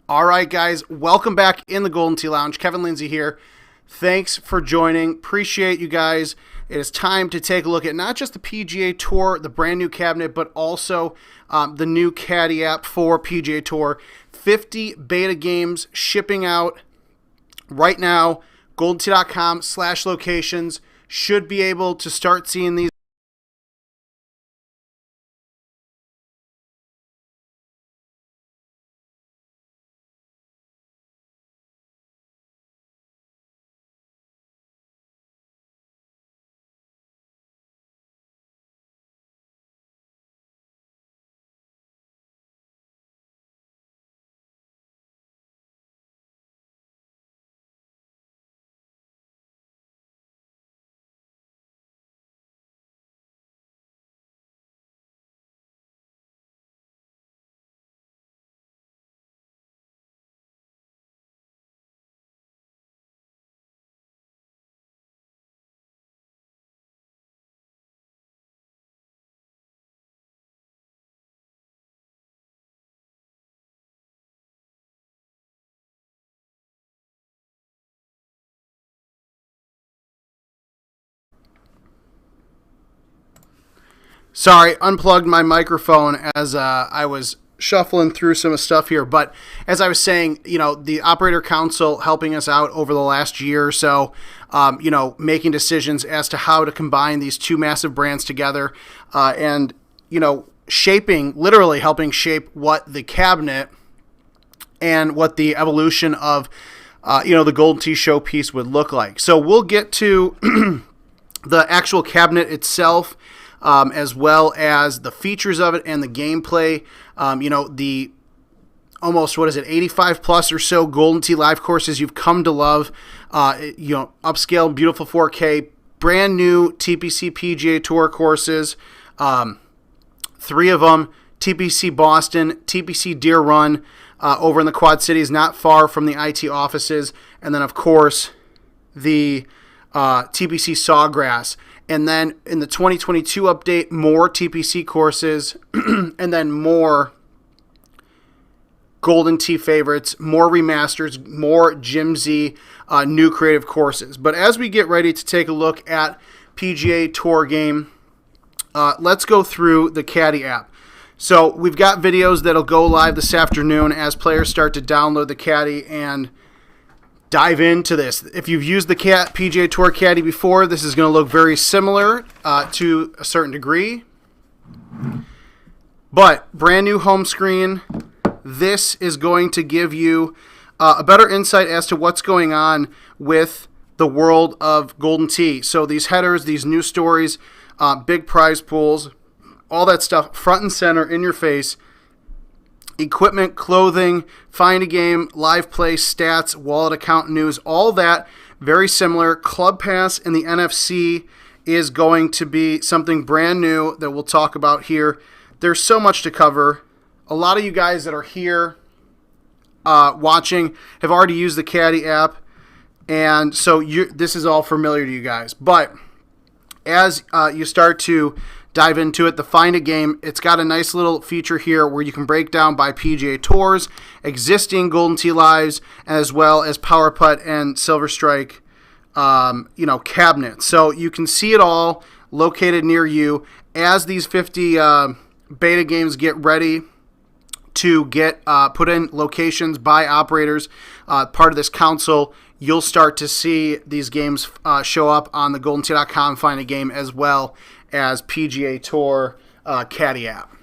All right, guys, welcome back in the Golden Tee Lounge. Kevin Lindsay here. Thanks for joining. Appreciate you guys. It is time to take a look at not just the PGA Tour, the brand new cabinet, but also the new Caddy App for PGA Tour. 50 beta games shipping out right now. GoldenTee.com/locations. Should be able to start seeing these. Sorry, unplugged my microphone as I was shuffling through some stuff here. But as I was saying, the Operator Council helping us out over the last year or so, making decisions as to how to combine these two massive brands together and literally helping shape what the cabinet and what the evolution of, the Golden Tee showpiece would look like. So we'll get to the actual cabinet itself, as well as the features of it and the gameplay. The almost, 85 plus or so Golden Tee live courses you've come to love. Upscale, beautiful 4K, brand new TPC PGA Tour courses. 3 of them, TPC Boston, TPC Deer Run, over in the Quad Cities, not far from the IT offices. And then, of course, the TPC Sawgrass. And then in the 2022 update, more TPC courses, and then more Golden Tee favorites, more remasters, more Jim Z new creative courses. But as we get ready to take a look at PGA Tour game, let's go through the Caddy app. So we've got videos that'll go live this afternoon as players start to download the Caddy and dive into this. If you've used the PGA Tour Caddy before, this is going to look very similar to a certain degree. But brand new home screen. This is going to give you a better insight as to what's going on with the world of Golden Tee. So these headers, these news stories, big prize pools, all that stuff front and center in your face. Equipment, clothing, find a game, live play, stats, wallet account news, all that very similar. Club Pass in the NFC is going to be something brand new that we'll talk about here. There's so much to cover. A lot of you guys that are here watching have already used the Caddy app, and so this is all familiar to you guys. But as you start to dive into it, the Find a Game, it's got a nice little feature here where you can break down by PGA Tours, existing Golden Tee Lives, as well as Power Putt and Silver Strike, cabinets. So you can see it all located near you as these 50 beta games get ready to get put in locations by operators, part of this council. You'll start to see these games show up on the GoldenTee.com Find a Game as well as PGA Tour Caddy app.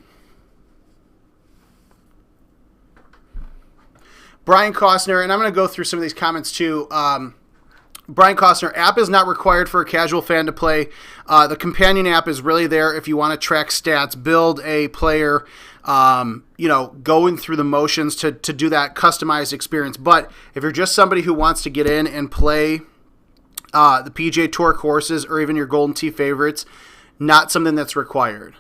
Brian Costner, and I'm going to go through some of these comments too. Brian Costner, app is not required for a casual fan to play. The companion app is really there if you want to track stats, build a player, going through the motions to do that customized experience. But if you're just somebody who wants to get in and play the PGA Tour courses or even your Golden Tee favorites, not something that's required.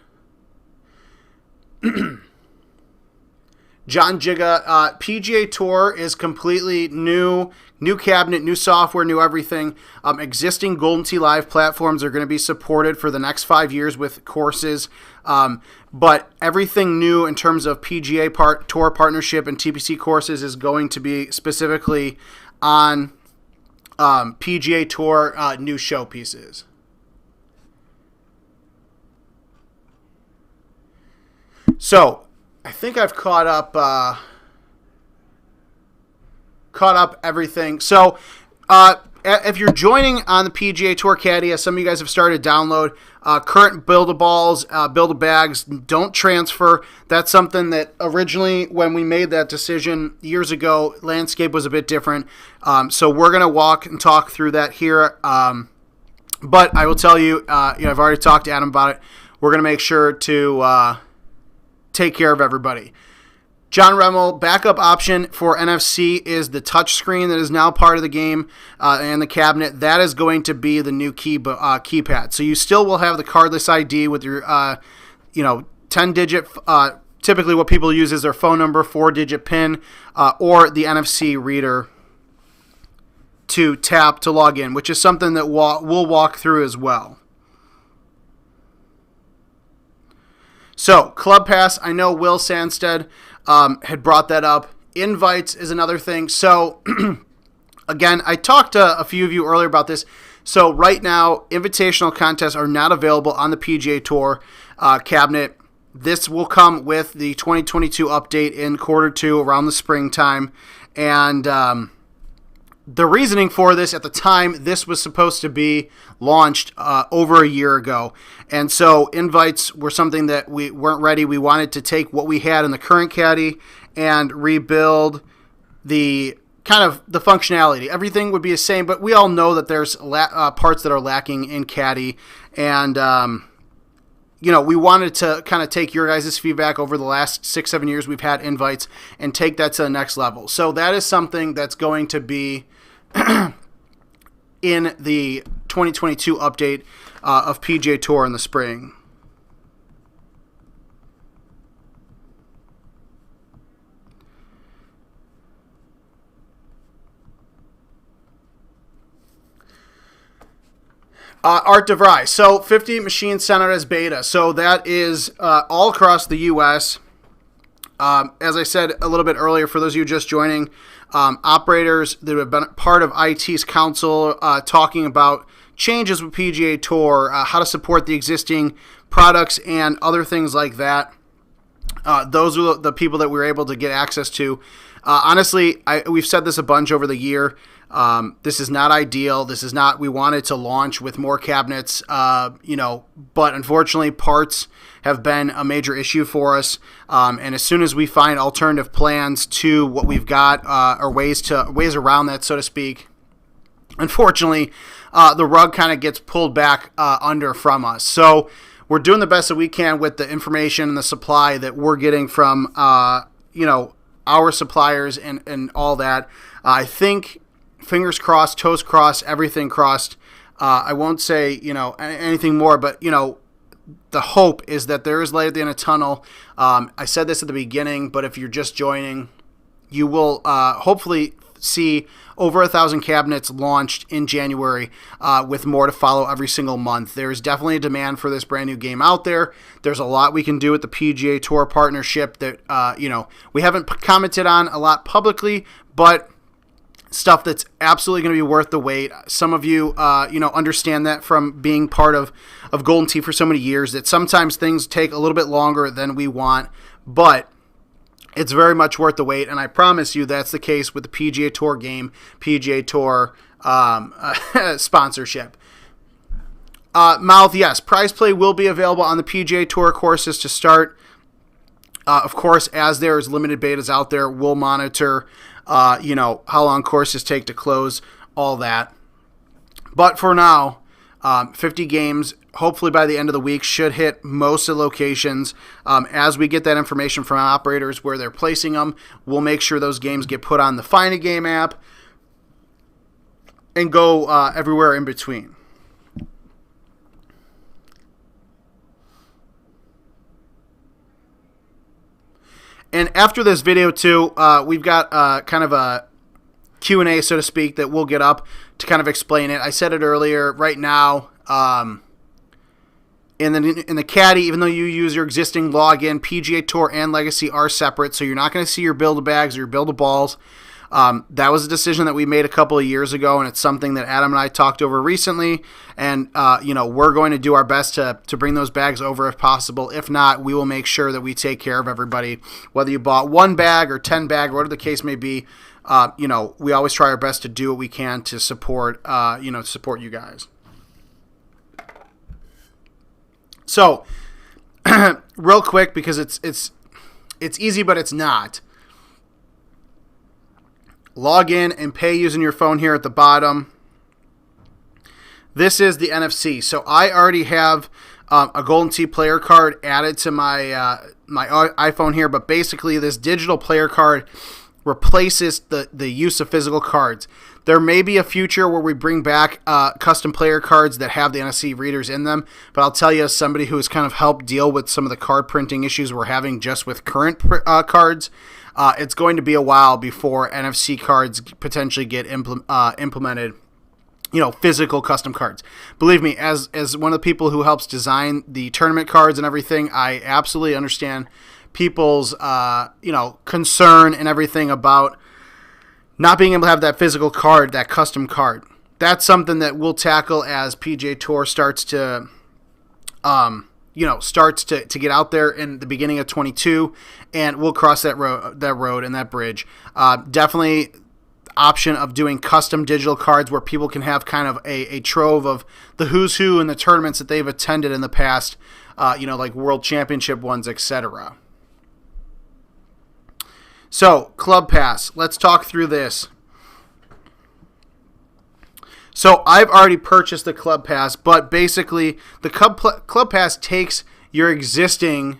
John Giga, PGA Tour is completely new cabinet, new software, new everything. Existing Golden Tee Live platforms are going to be supported for the next 5 years with courses. But everything new in terms of PGA Tour partnership and TPC courses is going to be specifically on PGA Tour new showpieces. So I think I've caught up everything. So if you're joining on the PGA Tour Caddy, as some of you guys have started to download, current Build-A-Balls, Build-A-Bags don't transfer. That's something that originally, when we made that decision years ago, landscape was a bit different. So we're going to walk and talk through that here. But I will tell you, I've already talked to Adam about it. We're going to make sure to take care of everybody. John Remmel, backup option for NFC is the touch screen that is now part of the game and the cabinet. That is going to be the new keypad. So you still will have the cardless ID with your 10-digit, typically what people use is their phone number, 4-digit PIN, or the NFC reader to tap to log in, which is something that we'll walk through as well. So, Club Pass, I know Will Sandstead had brought that up. Invites is another thing. So, again, I talked to a few of you earlier about this. So, right now, Invitational Contests are not available on the PGA Tour cabinet. This will come with the 2022 update in Q2 around the springtime. And the reasoning for this, at the time, this was supposed to be launched over a year ago. And so invites were something that we weren't ready. We wanted to take what we had in the current Caddy and rebuild the kind of the functionality. Everything would be the same, but we all know that there's parts that are lacking in Caddy. And, we wanted to kind of take your guys' feedback over the last 6-7 years we've had invites and take that to the next level. So that is something that's going to be in the 2022 update of PGA Tour in the spring. Art DeVry. So 50 machines sent out as beta. So that is all across the U.S. As I said a little bit earlier, for those of you just joining, operators that have been part of IT's council talking about changes with PGA Tour, how to support the existing products and other things like that. Those are the people that we were able to get access to. Honestly, we've said this a bunch over the year. This is not ideal. This is not, we wanted to launch with more cabinets, but unfortunately parts have been a major issue for us. And as soon as we find alternative plans to what we've got, or ways around that, so to speak, unfortunately, the rug kind of gets pulled back under from us. So we're doing the best that we can with the information and the supply that we're getting from, our suppliers and all that. I think fingers crossed, toes crossed, everything crossed. I won't say, anything more, but, the hope is that there is light at the end of the tunnel. I said this at the beginning, but if you're just joining, you will hopefully see over 1,000 cabinets launched in January, with more to follow every single month. There is definitely a demand for this brand new game out there. There's a lot we can do with the PGA Tour partnership that, we haven't commented on a lot publicly, but stuff that's absolutely going to be worth the wait. Some of you, understand that from being part of Golden Tee for so many years, that sometimes things take a little bit longer than we want, but it's very much worth the wait, and I promise you that's the case with the PGA Tour game, PGA Tour sponsorship. Mouth, yes, prize play will be available on the PGA Tour courses to start. Of course, as there's limited betas out there, we'll monitor, how long courses take to close, all that. But for now, 50 games, hopefully by the end of the week, should hit most of the locations. As we get that information from operators where they're placing them, we'll make sure those games get put on the Find a Game app and go everywhere in between. And after this video too, we've got kind of a Q&A, so to speak, that we'll get up to kind of explain it. I said it earlier. Right now, in the Caddy, even though you use your existing login, PGA Tour and Legacy are separate, so you're not going to see your Build-A-Bags or your Build-A-Balls. That was a decision that we made a couple of years ago, and it's something that Adam and I talked over recently. And we're going to do our best to bring those bags over if possible. If not, we will make sure that we take care of everybody, whether you bought 1 bag or 10 bag, or whatever the case may be. We always try our best to do what we can to support you guys. So, real quick, because it's easy, but it's not. Log in and pay using your phone here at the bottom. This is the NFC. So I already have a Golden Tee player card added to my my iPhone here, but basically this digital player card replaces the use of physical cards. There may be a future where we bring back custom player cards that have the NFC readers in them, but I'll tell you, as somebody who has kind of helped deal with some of the card printing issues we're having just with current cards, it's going to be a while before NFC cards potentially get implemented, physical custom cards. Believe me, as one of the people who helps design the tournament cards and everything, I absolutely understand people's concern and everything about not being able to have that physical card, that custom card. That's something that we'll tackle as PGA Tour starts to get out there in the beginning of 22, and we'll cross that road and that bridge. Definitely option of doing custom digital cards where people can have kind of a trove of the who's who in the tournaments that they've attended in the past, like World Championship ones, etc. So, Club Pass. Let's talk through this. So, I've already purchased the Club Pass, but basically, the Club Pass takes your existing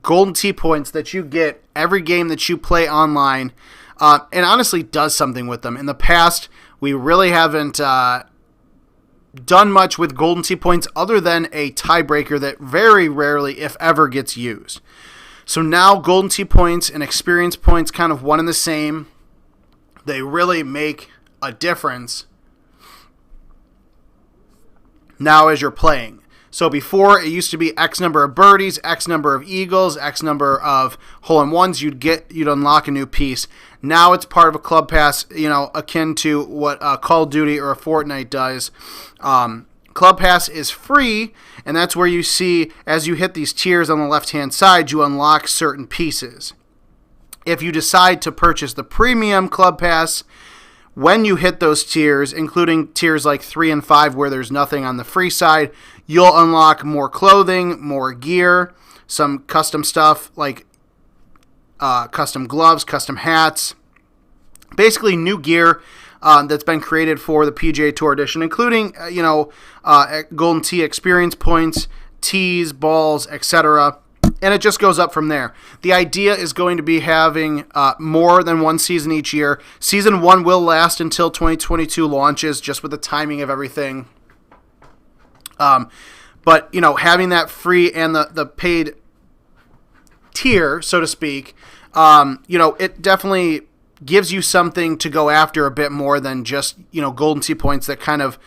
Golden Tee points that you get every game that you play online, and honestly does something with them. In the past, we really haven't done much with Golden Tee points other than a tiebreaker that very rarely, if ever, gets used. So now Golden Tee points and experience points kind of one and the same. They really make a difference now as you're playing. So before, it used to be X number of birdies, X number of eagles, X number of hole-in-ones. You'd unlock a new piece. Now it's part of a Club Pass, akin to what Call of Duty or a Fortnite does. Club Pass is free, and that's where you see, as you hit these tiers on the left-hand side, you unlock certain pieces. If you decide to purchase the premium Club Pass, when you hit those tiers, including tiers like 3 and 5 where there's nothing on the free side, you'll unlock more clothing, more gear, some custom stuff like custom gloves, custom hats, basically new gear that's been created for the PGA Tour Edition, including, Golden Tee experience points, tees, balls, etc. And it just goes up from there. The idea is going to be having more than one season each year. Season 1 will last until 2022 launches, just with the timing of everything. But, having that free and the paid tier, so to speak, it definitely gives you something to go after a bit more than just, Golden Tee points that kind of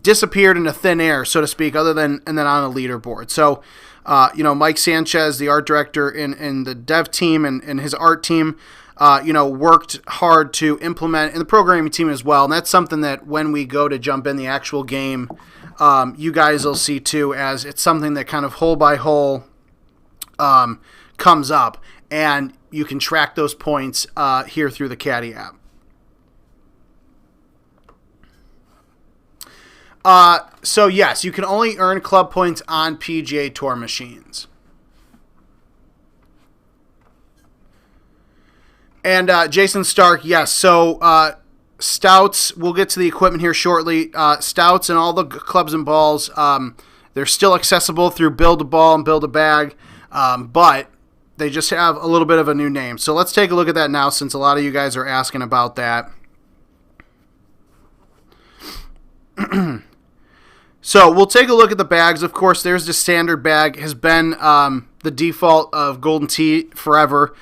disappeared into thin air, so to speak, and then on a leaderboard. So, Mike Sanchez, the art director in the dev team and his art team, worked hard to implement, and the programming team as well. And that's something that when we go to jump in the actual game, you guys will see too, as it's something that kind of hole by hole comes up, and you can track those points here through the Caddy app. So yes, you can only earn club points on PGA Tour machines. And Jason Stark, yes. So Stouts, we'll get to the equipment here shortly. Stouts and all the clubs and balls, they're still accessible through Build-A-Ball and Build-A-Bag, but they just have a little bit of a new name. So let's take a look at that now, since a lot of you guys are asking about that. So we'll take a look at the bags. Of course, there's the standard bag. Has been, the default of Golden Tee forever.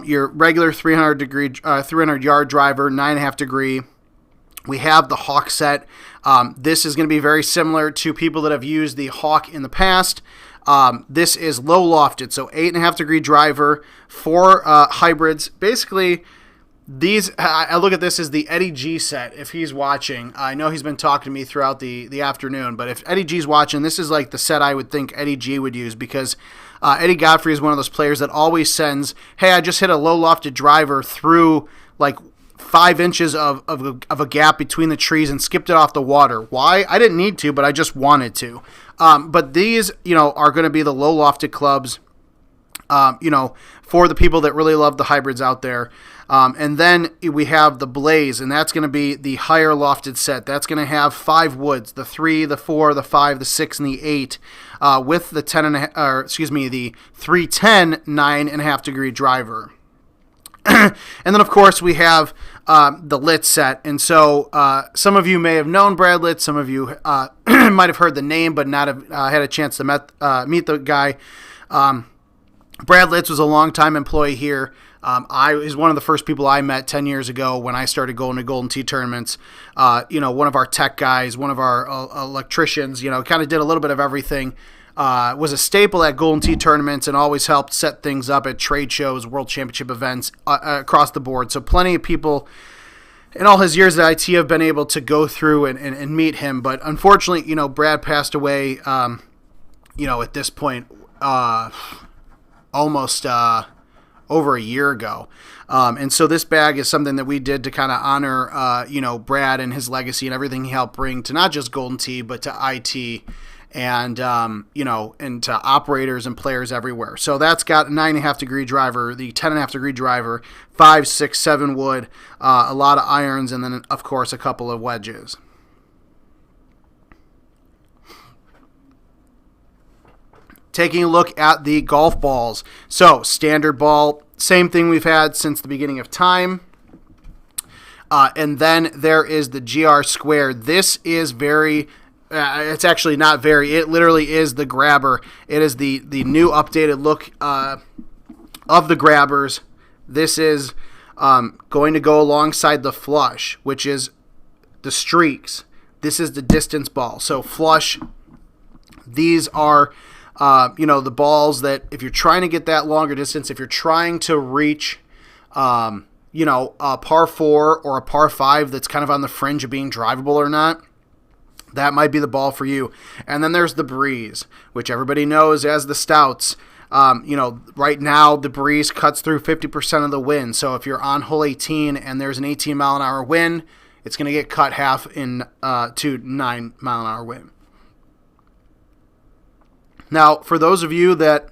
Your regular 300 yard driver, 9.5 degree. We have the Hawk set. This is going to be very similar to people that have used the Hawk in the past. This is low lofted, so 8.5 degree driver, 4 hybrids. Basically, these, I look at this as the Eddie G set. If he's watching, I know he's been talking to me throughout the afternoon, but if Eddie G's watching, this is like the set I would think Eddie G would use, because Eddie Godfrey is one of those players that always sends, hey, I just hit a low lofted driver through like 5 inches of a gap between the trees and skipped it off the water. Why? I didn't need to, but I just wanted to. But these, are going to be the low lofted clubs, for the people that really love the hybrids out there. And then we have the Blaze, and that's going to be the higher lofted set. That's going to have 5 woods, the 3, the 4, the 5, the 6, and the 8, with the 310 9.5 degree driver. And then, of course, we have the Lit set. And so some of you may have known Brad Lit. Some of you might have heard the name but not have had a chance to meet the guy. Brad Litz was a longtime employee here. He's one of the first people I met 10 years ago when I started going to Golden Tee tournaments. One of our tech guys, one of our electricians, kind of did a little bit of everything. Was a staple at Golden Tee tournaments and always helped set things up at trade shows, world championship events across the board. So plenty of people in all his years at IT have been able to go through and meet him. But unfortunately, Brad passed away, at this point, almost over a year ago. And so this bag is something that we did to kind of honor, Brad and his legacy and everything he helped bring to not just Golden Tee, but to IT and, and to operators and players everywhere. So that's got a 9.5 degree driver, the 10.5 degree driver, 5, 6, 7 wood, a lot of irons, and then, of course, a couple of wedges. Taking a look at the golf balls. So, standard ball, same thing we've had since the beginning of time. And then there is the GR Square. This is very... it's actually not very. It literally is the grabber. It is the new updated look of the grabbers. This is going to go alongside the flush, which is the streaks. This is the distance ball. So flush, these are, the balls that if you're trying to get that longer distance, if you're trying to reach, a par 4 or a par 5 that's kind of on the fringe of being drivable or not, that might be the ball for you. And then there's the Breeze, which everybody knows as the Stouts. Right now the Breeze cuts through 50% of the wind. So if you're on hole 18 and there's an 18 mile an hour wind, it's going to get cut half to 9 mile an hour wind. Now, for those of you that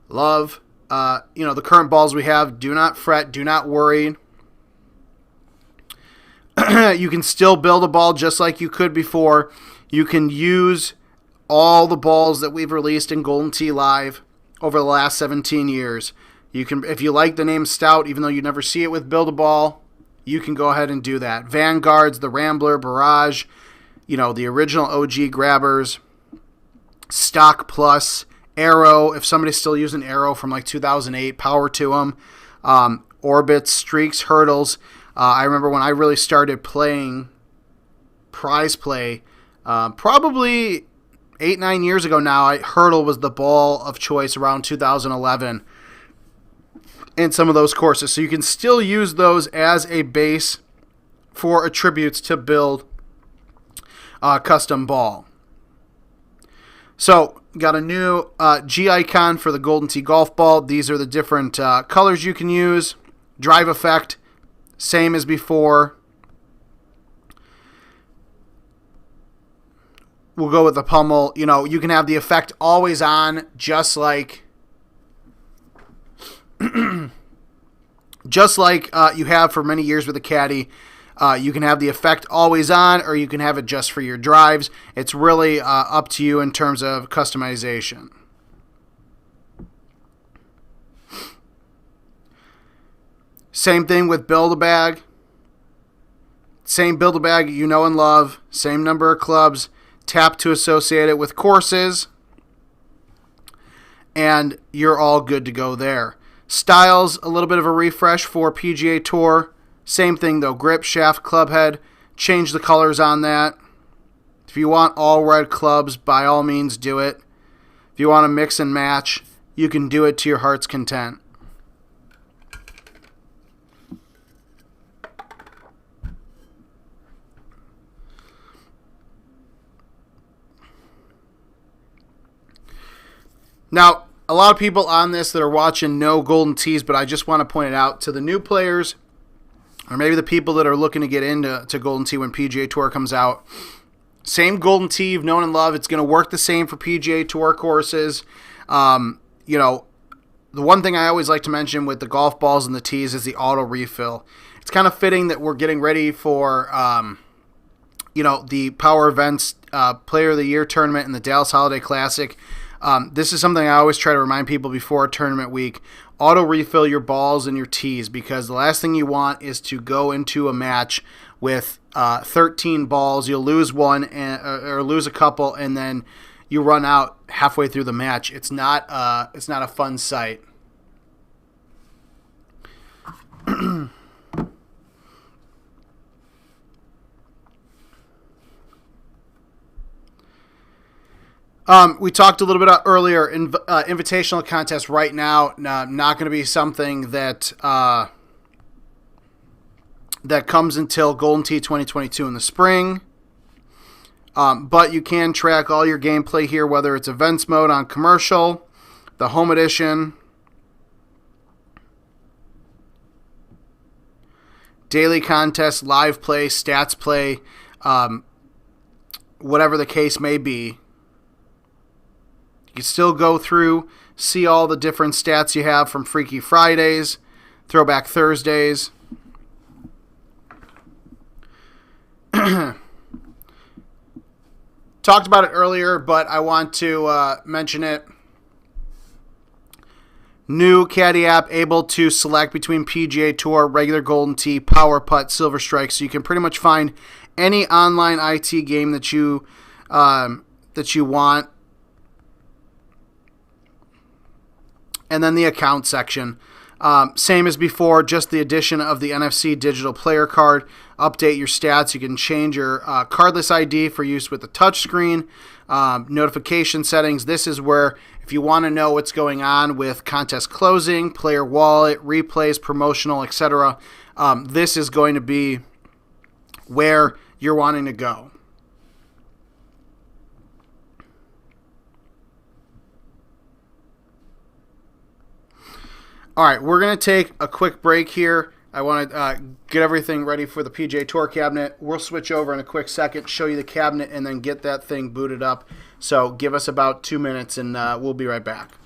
love, the current balls we have, do not fret, do not worry. You can still build a ball just like you could before. You can use all the balls that we've released in Golden Tee Live over the last 17 years. You can, if you like the name Stout, even though you never see it with Build a Ball, you can go ahead and do that. Vanguards, the Rambler, Barrage, the original OG grabbers, Stock Plus, Arrow. If somebody's still using Arrow from like 2008, power to them. Orbits, Streaks, Hurdles. I remember when I really started playing prize play, probably 8-9 years ago now, Hurdle was the ball of choice around 2011 in some of those courses. So you can still use those as a base for attributes to build a custom ball. So got a new G icon for the Golden Tee golf ball. These are the different colors you can use. Drive effect. Same as before. We'll go with the pummel. You can have the effect always on, just like you have for many years with the Caddy. You can have the effect always on, or you can have it just for your drives. It's really up to you in terms of customization. Same thing with Build-A-Bag. Same Build-A-Bag you know and love. Same number of clubs. Tap to associate it with courses. and you're all good to go there. Styles, a little bit of a refresh for PGA Tour. Same thing though, grip, shaft, club head. Change the colors on that. If you want all red clubs, by all means do it. If you want to mix and match, you can do it to your heart's content. Now, a lot of people on this that are watching know golden tees, but I just want to point it out to the new players, or maybe the people that are looking to get into golden tee when PGA Tour comes out. Same golden tee you've known and loved. It's going to work the same for PGA Tour courses. You know, the one thing I always like to mention with the golf balls and the tees is the auto refill. It's kind of fitting that we're getting ready for, you know, the Power Events Player of the Year tournament and the Dallas Holiday Classic. This is something I always try to remind people before tournament week. Auto refill your balls and your tees, because the last thing you want is to go into a match with 13 balls. You'll lose one or lose a couple, and then you run out halfway through the match. It's not a fun sight. We talked a little bit earlier. Invitational contest right now, not going to be something that that comes until Golden Tee 2022 in the spring. But you can track all your gameplay here, whether it's events mode on commercial, the home edition, daily contest, live play, stats play, whatever the case may be. You can still go through, see all the different stats you have from Freaky Fridays, Throwback Thursdays. Talked about it earlier, but I want to mention it. New Caddy App, able to select between PGA Tour, regular Golden Tee, Power Putt, Silver Strike, so you can pretty much find any online IT game that you want. And then the account section. Same as before, just the addition of the NFC digital player card. Update your stats. You can change your cardless ID for use with the touchscreen. Notification settings. This is where, if you want to know what's going on with contest closing, player wallet, replays, promotional, etc., this is going to be where you're wanting to go. All right, we're going to take a quick break here. I want to get everything ready for the PGA Tour cabinet. We'll switch over in a quick second, show you the cabinet, and then get that thing booted up. So give us about 2 minutes, and we'll be right back.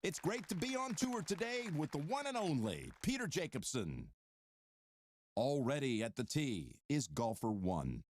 It's great to be on tour today with the one and only Peter Jacobsen. Already at the tee is golfer 1.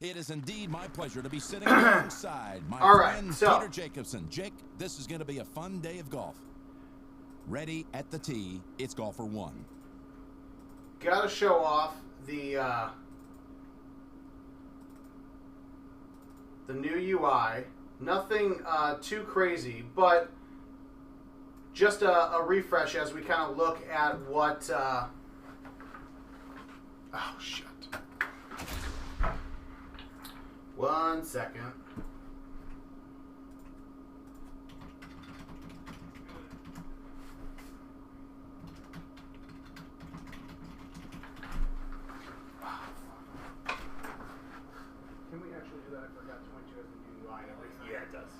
It is indeed my pleasure to be sitting alongside my friend Peter Jacobsen. Jake, this is going to be a fun day of golf. Ready at the tee, it's golfer 1. Gotta show off the new UI. Nothing too crazy, but just a refresh as we kind of look at what... oh, shit. 1 second. Can we actually do that? I forgot 22 as the new UI and everything. Yeah, it does.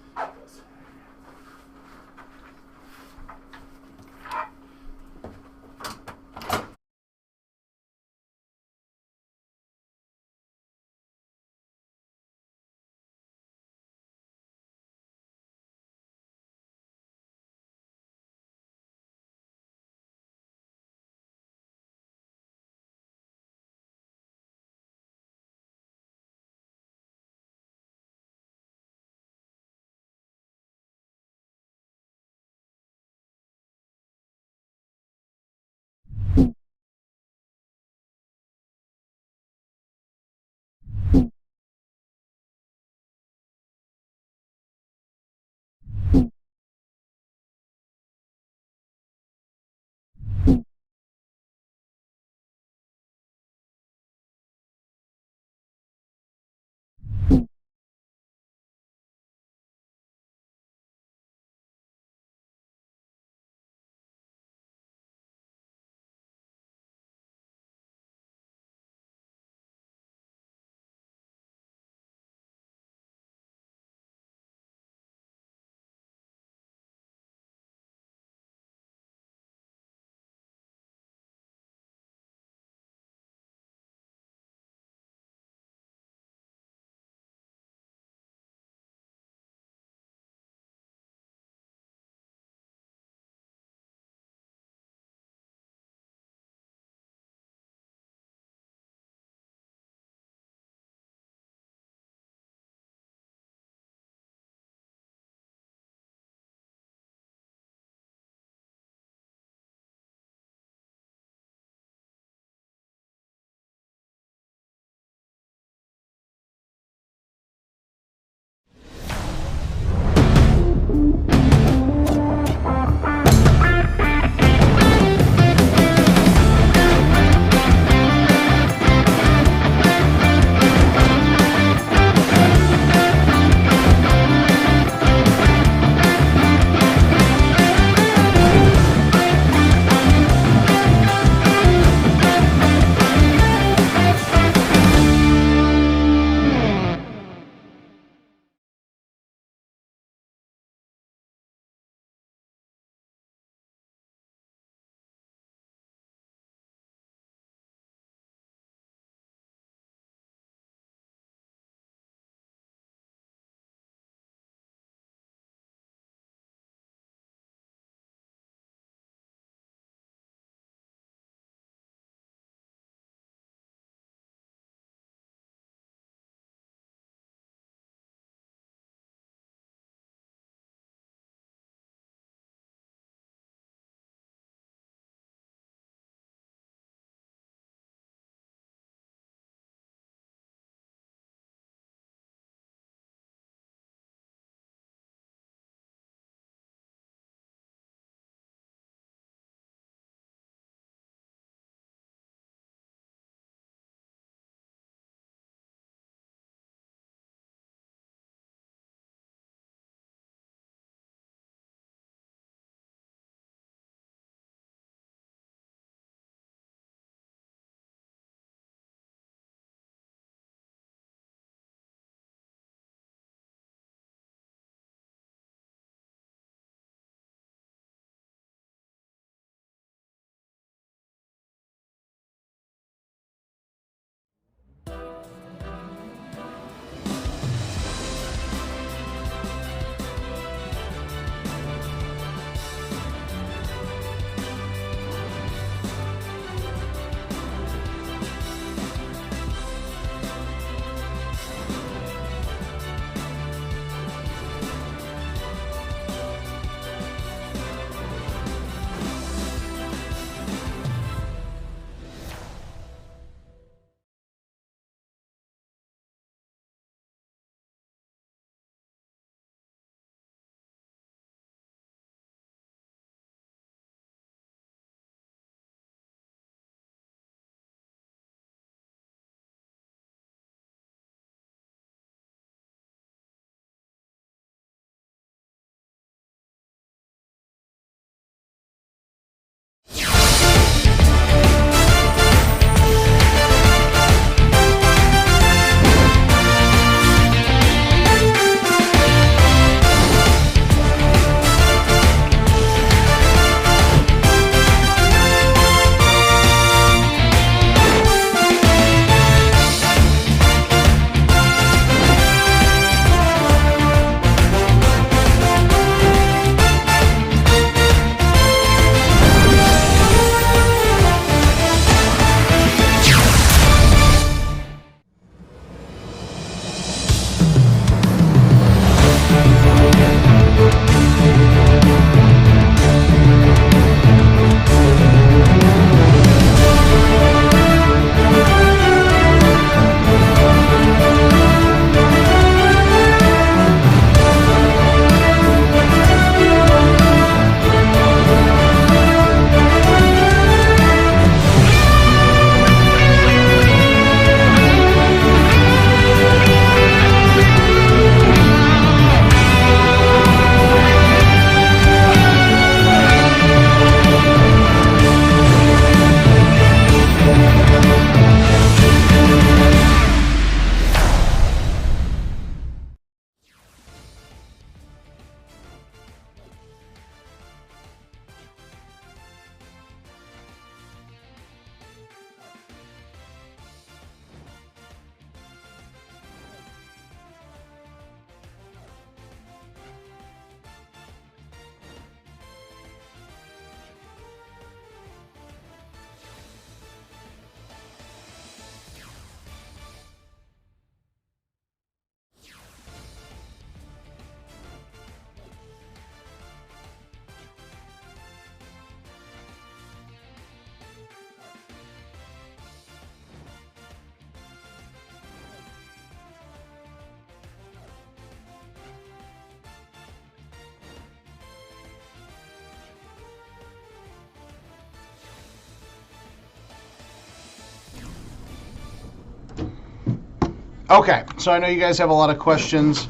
Okay, so I know you guys have a lot of questions.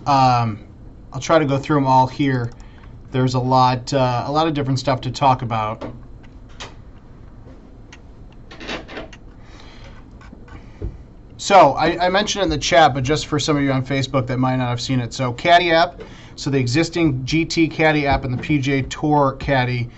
I'll try to go through them all here. There's a lot of different stuff to talk about. So I mentioned in the chat, but just for some of you on Facebook that might not have seen it. So Caddy App, so the existing GT Caddy App and the PGA Tour Caddy,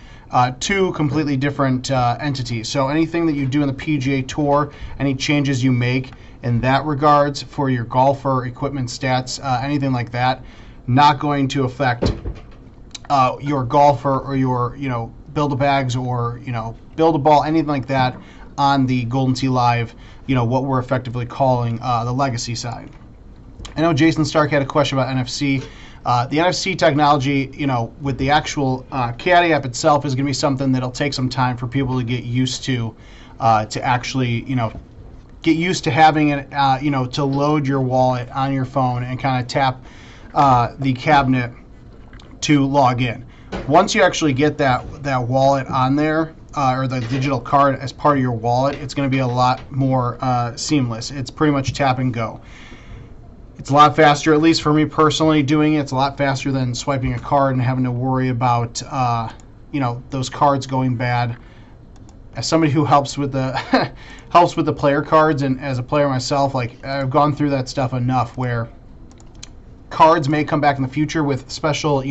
two completely different entities. So anything that you do in the PGA Tour, any changes you make in that regards for your golfer equipment stats, anything like that, not going to affect your golfer or your Build-A-Bags or Build-A-Ball, anything like that on the Golden Tee Live, what we're effectively calling the legacy side. I know Jason Stark had a question about NFC. The NFC technology, with the actual Caddy App itself, is going to be something that'll take some time for people to get used to actually, get used to having it, to load your wallet on your phone and kind of tap the cabinet to log in. Once you actually get that wallet on there, or the digital card as part of your wallet, it's going to be a lot more seamless. It's pretty much tap and go. It's a lot faster, at least for me personally doing it. It's a lot faster than swiping a card and having to worry about those cards going bad. As somebody who helps with the helps with the player cards, and as a player myself, like, I've gone through that stuff enough where cards may come back in the future with special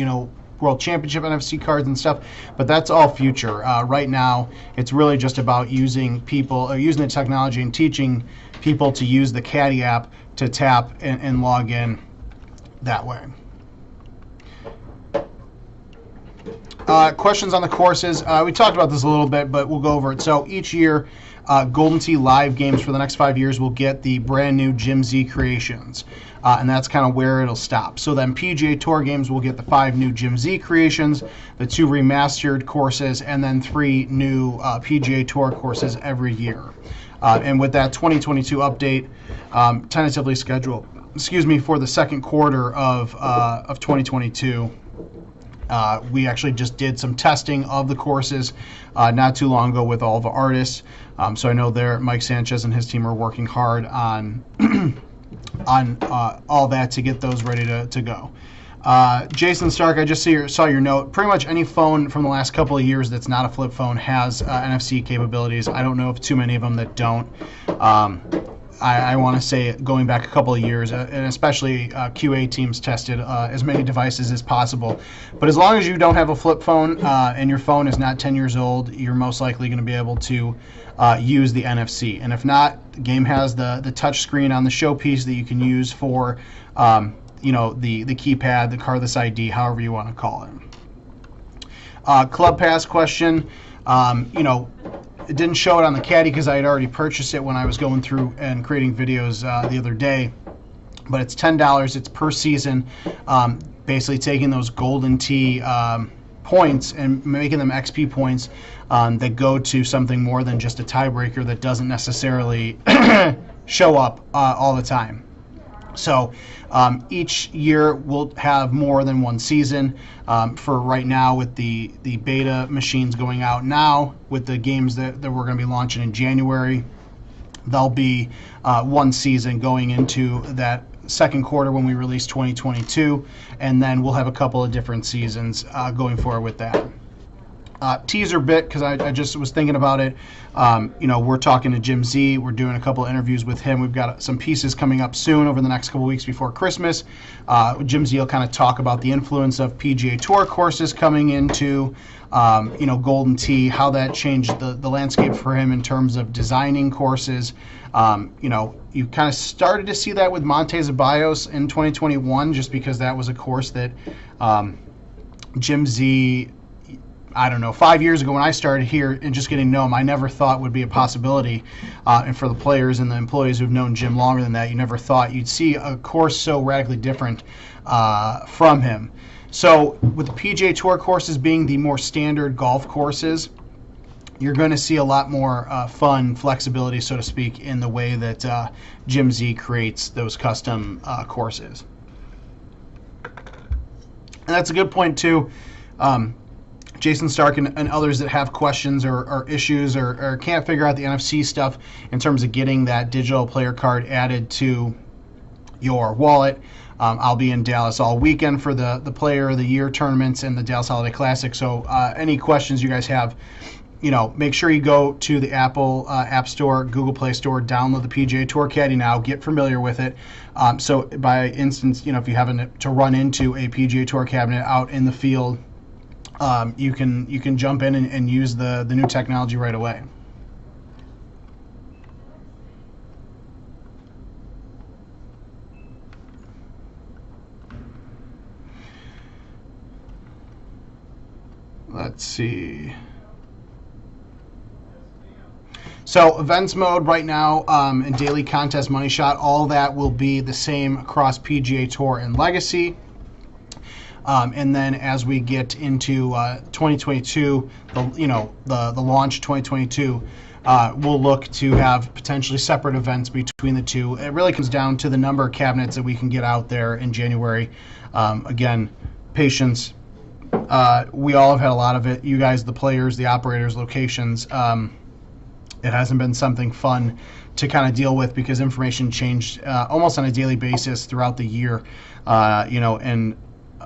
World Championship NFC cards and stuff, but that's all future. Right now, it's really just about using the technology and teaching people to use the Caddy app to tap and log in that way. Questions on the courses. We talked about this a little bit, but we'll go over it. So each year, Golden Tee Live games for the next 5 years will get the brand new Jim Z creations. And that's kind of where it'll stop. So then PGA Tour games will get the 5 new Jim Z creations, the 2 remastered courses, and then 3 new PGA Tour courses every year. And with that 2022 update tentatively scheduled, for the second quarter of 2022, we actually just did some testing of the courses not too long ago with all of the artists. So I know Mike Sanchez and his team are working hard on all that to get those ready to go. Jason Stark, I just saw your note. Pretty much any phone from the last couple of years that's not a flip phone has NFC capabilities. I don't know of too many of them that don't. I want to say going back a couple of years, and especially QA teams tested as many devices as possible. But as long as you don't have a flip phone and your phone is not 10 years old, you're most likely going to be able to use the NFC. And if not, the game has the touch screen on the showpiece that you can use for the keypad, the cardless ID, however you want to call it. Club Pass question. It didn't show it on the Caddy because I had already purchased it when I was going through and creating videos the other day. But it's $10. It's per season. Basically taking those Golden Tee points and making them XP points that go to something more than just a tiebreaker that doesn't necessarily show up all the time. So each year we'll have more than one season. For right now, with the beta machines going out now, with the games that we're going to be launching in January, there'll be one season going into that second quarter when we release 2022, and then we'll have a couple of different seasons going forward with that. Teaser bit, because I just was thinking about it. We're talking to Jim Z. We're doing a couple of interviews with him. We've got some pieces coming up soon over the next couple of weeks before Christmas. Jim Z will kind of talk about the influence of PGA Tour courses coming into Golden Tee, how that changed the landscape for him in terms of designing courses. You kind of started to see that with Monte Ceballos in 2021, just because that was a course that Jim Z, 5 years ago when I started here and just getting to know him, I never thought would be a possibility. And for the players and the employees who've known Jim longer than that, you never thought you'd see a course so radically different from him. So with the PGA Tour courses being the more standard golf courses, you're going to see a lot more fun flexibility, so to speak, in the way that Jim Z creates those custom courses. And that's a good point, too. Jason Stark and others that have questions or issues or can't figure out the NFC stuff in terms of getting that digital player card added to your wallet. I'll be in Dallas all weekend for the Player of the Year tournaments and the Dallas Holiday Classic. So any questions you guys have, make sure you go to the Apple App Store, Google Play Store, download the PGA Tour Caddy now, get familiar with it. So by instance, if you happen to run into a PGA Tour cabinet out in the field, you can jump in and use the new technology right away. Let's see. So events mode right now and daily contest money shot, all that will be the same across PGA Tour and Legacy. And then as we get into 2022, the launch 2022, we'll look to have potentially separate events between the two. It really comes down to the number of cabinets that we can get out there in January. Again, patience. We all have had a lot of it. You guys, the players, the operators, locations. It hasn't been something fun to kind of deal with because information changed almost on a daily basis throughout the year. And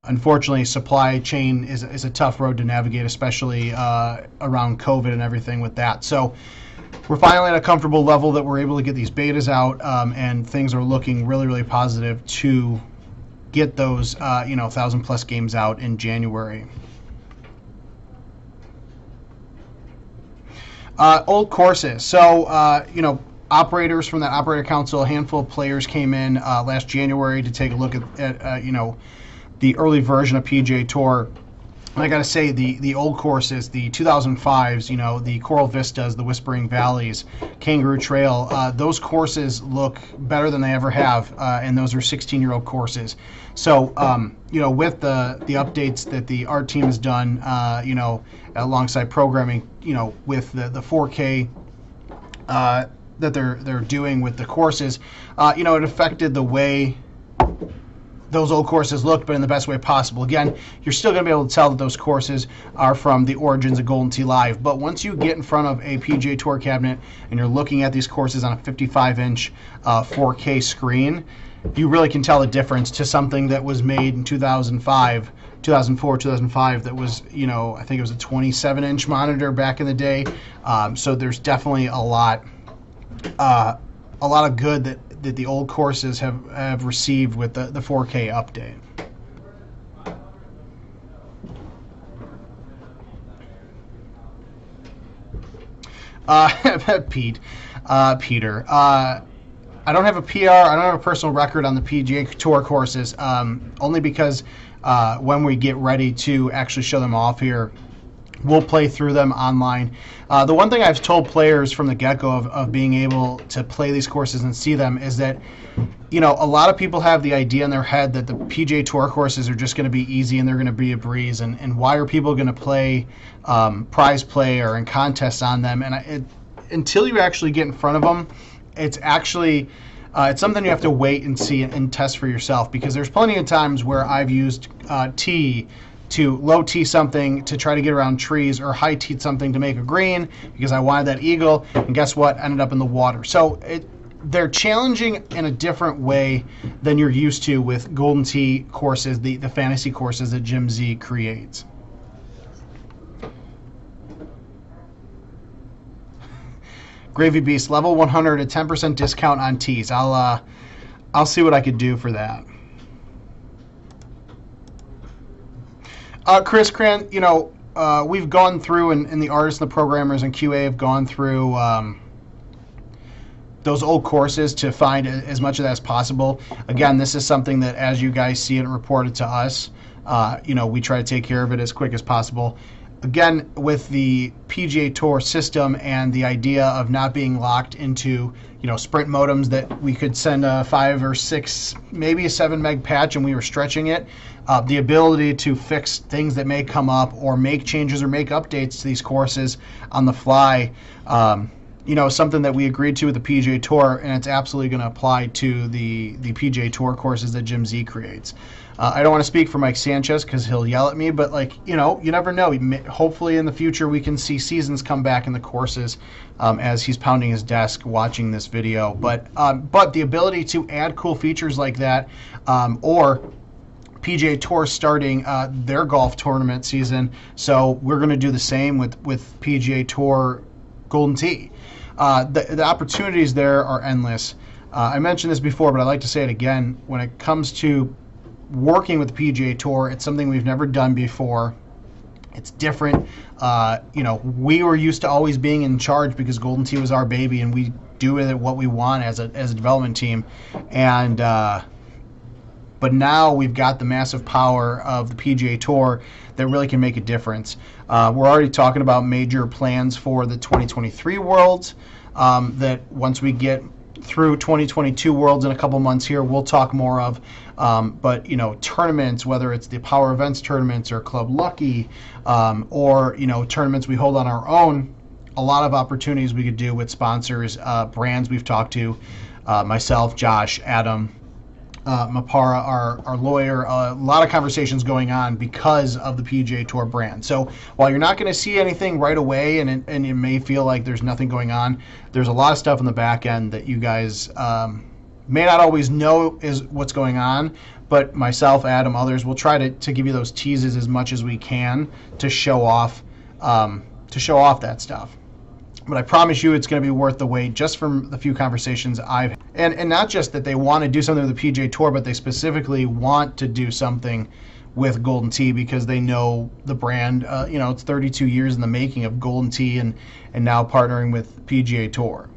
unfortunately, supply chain is a tough road to navigate, especially around COVID and everything with that. So we're finally at a comfortable level that we're able to get these betas out, and things are looking really, really positive to get those 1,000+ games out in January. Old courses. So operators from that operator council, a handful of players came in last January to take a look at the early version of PGA Tour. And I got to say, the old courses, the 2005s, the Coral Vistas, the Whispering Valleys, Kangaroo Trail, those courses look better than they ever have, and those are 16-year-old courses. So, with the updates that the art team has done, alongside programming, with the 4K that they're doing with the courses, it affected the way those old courses looked, but in the best way possible. Again, you're still going to be able to tell that those courses are from the origins of Golden Tee Live. But once you get in front of a PGA Tour cabinet and you're looking at these courses on a 55-inch 4K screen, you really can tell the difference to something that was made in 2004, 2005 that was, I think it was a 27-inch monitor back in the day. So there's definitely a lot of good that the old courses have received with the 4K update. Peter. I don't have a PR. I don't have a personal record on the PGA Tour courses, only because when we get ready to actually show them off here, we'll play through them online. The one thing I've told players from the get-go of being able to play these courses and see them is that, a lot of people have the idea in their head that the PGA Tour courses are just going to be easy and they're going to be a breeze. And why are people going to play prize play or in contests on them? And until you actually get in front of them, it's actually it's something you have to wait and see and test for yourself, because there's plenty of times where I've used tee to low tee something to try to get around trees, or high tee something to make a green because I wanted that eagle, and guess what? Ended up in the water. So they're challenging in a different way than you're used to with Golden Tee courses, the fantasy courses that Jim Z creates. Gravy Beast, level 100, a 10% discount on tees. I'll see what I could do for that. Chris Cran, we've gone through, and the artists and the programmers and QA have gone through those old courses to find as much of that as possible. Again, this is something that, as you guys see it and report it to us, we try to take care of it as quick as possible. Again, with the PGA Tour system and the idea of not being locked into, sprint modems that we could send a 5 or 6, maybe a 7 meg patch and we were stretching it, the ability to fix things that may come up or make changes or make updates to these courses on the fly, something that we agreed to with the PGA Tour, and it's absolutely going to apply to the PGA Tour courses that Jim Z creates. I don't want to speak for Mike Sanchez because he'll yell at me, but you never know. Hopefully in the future we can see seasons come back in the courses as he's pounding his desk watching this video. But the ability to add cool features like that, or PGA Tour starting their golf tournament season, so we're going to do the same with PGA Tour Golden Tee. The opportunities there are endless. I mentioned this before, but I'd like to say it again. When it comes to working with the PGA Tour, it's something we've never done before. It's different. We were used to always being in charge because Golden Tee was our baby, and we do with it what we want as a development team. And but now we've got the massive power of the PGA Tour that really can make a difference. We're already talking about major plans for the 2023 Worlds that once we get through 2022 Worlds in a couple months here, we'll talk more of. But tournaments, whether it's the Power Events tournaments or Club Lucky, or tournaments we hold on our own, a lot of opportunities we could do with sponsors, brands we've talked to, myself, Josh, Adam, Mapara, our lawyer, a lot of conversations going on because of the PGA Tour brand. So while you're not going to see anything right away, and it may feel like there's nothing going on, there's a lot of stuff in the back end that you guys may not always know is what's going on. But myself, Adam, others will try to give you those teases as much as we can to show off that stuff. But I promise you it's going to be worth the wait just from the few conversations I've had. And not just that they want to do something with the PGA Tour, but they specifically want to do something with Golden Tee because they know the brand. It's 32 years in the making of Golden Tee and now partnering with PGA Tour.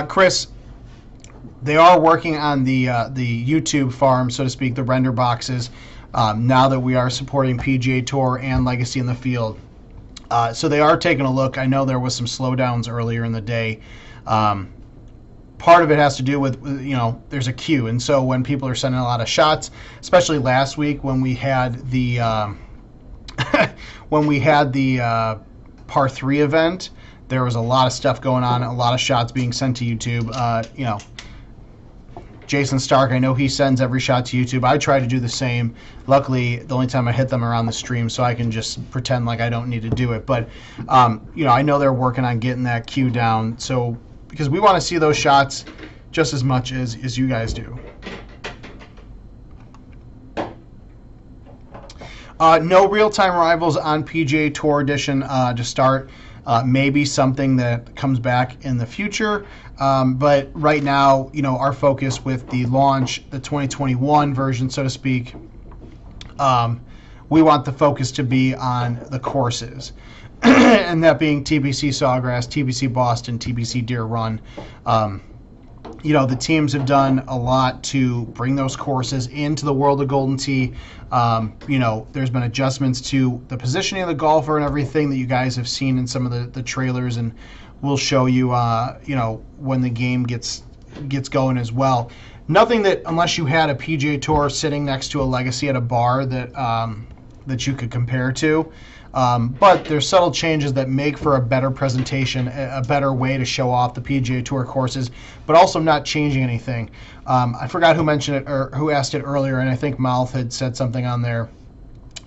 Chris, they are working on the YouTube farm, so to speak, the render boxes. Now that we are supporting PGA Tour and Legacy in the Field. So they are taking a look. I know there was some slowdowns earlier in the day. Part of it has to do with, there's a queue. And so when people are sending a lot of shots, especially last week when we had the par 3 event, there was a lot of stuff going on, a lot of shots being sent to YouTube. Jason Stark, I know he sends every shot to YouTube. I try to do the same. Luckily, the only time I hit them are on the stream, so I can just pretend like I don't need to do it. But, I know they're working on getting that queue down. So, because we want to see those shots just as much as you guys do. No real-time rivals on PGA Tour Edition to start. Maybe something that comes back in the future. But right now, our focus with the launch, the 2021 version, so to speak, we want the focus to be on the courses. And that being TPC Sawgrass, TPC Boston, TPC Deer Run. The teams have done a lot to bring those courses into the world of Golden Tee. There's been adjustments to the positioning of the golfer and everything that you guys have seen in some of the trailers, and we'll show you, when the game gets going as well. Nothing that, unless you had a PGA Tour sitting next to a Legacy at a bar that you could compare to. But there's subtle changes that make for a better presentation, a better way to show off the PGA Tour courses, but also not changing anything. I forgot who mentioned it or who asked it earlier, and I think Mouth had said something on there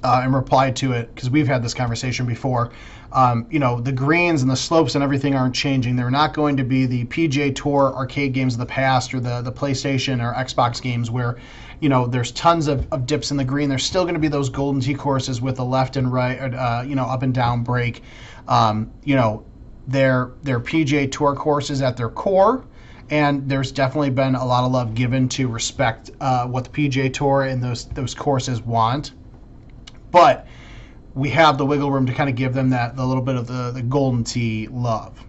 and replied to it because we've had this conversation before. The greens and the slopes and everything aren't changing. They're not going to be the PGA Tour arcade games of the past or the PlayStation or Xbox games where there's tons of dips in the green. There's still going to be those Golden Tee courses with a left and right, up and down break. They're PGA Tour courses at their core, and there's definitely been a lot of love given to respect what the PGA Tour and those courses want. But we have the wiggle room to kind of give them the little bit of the Golden Tee love.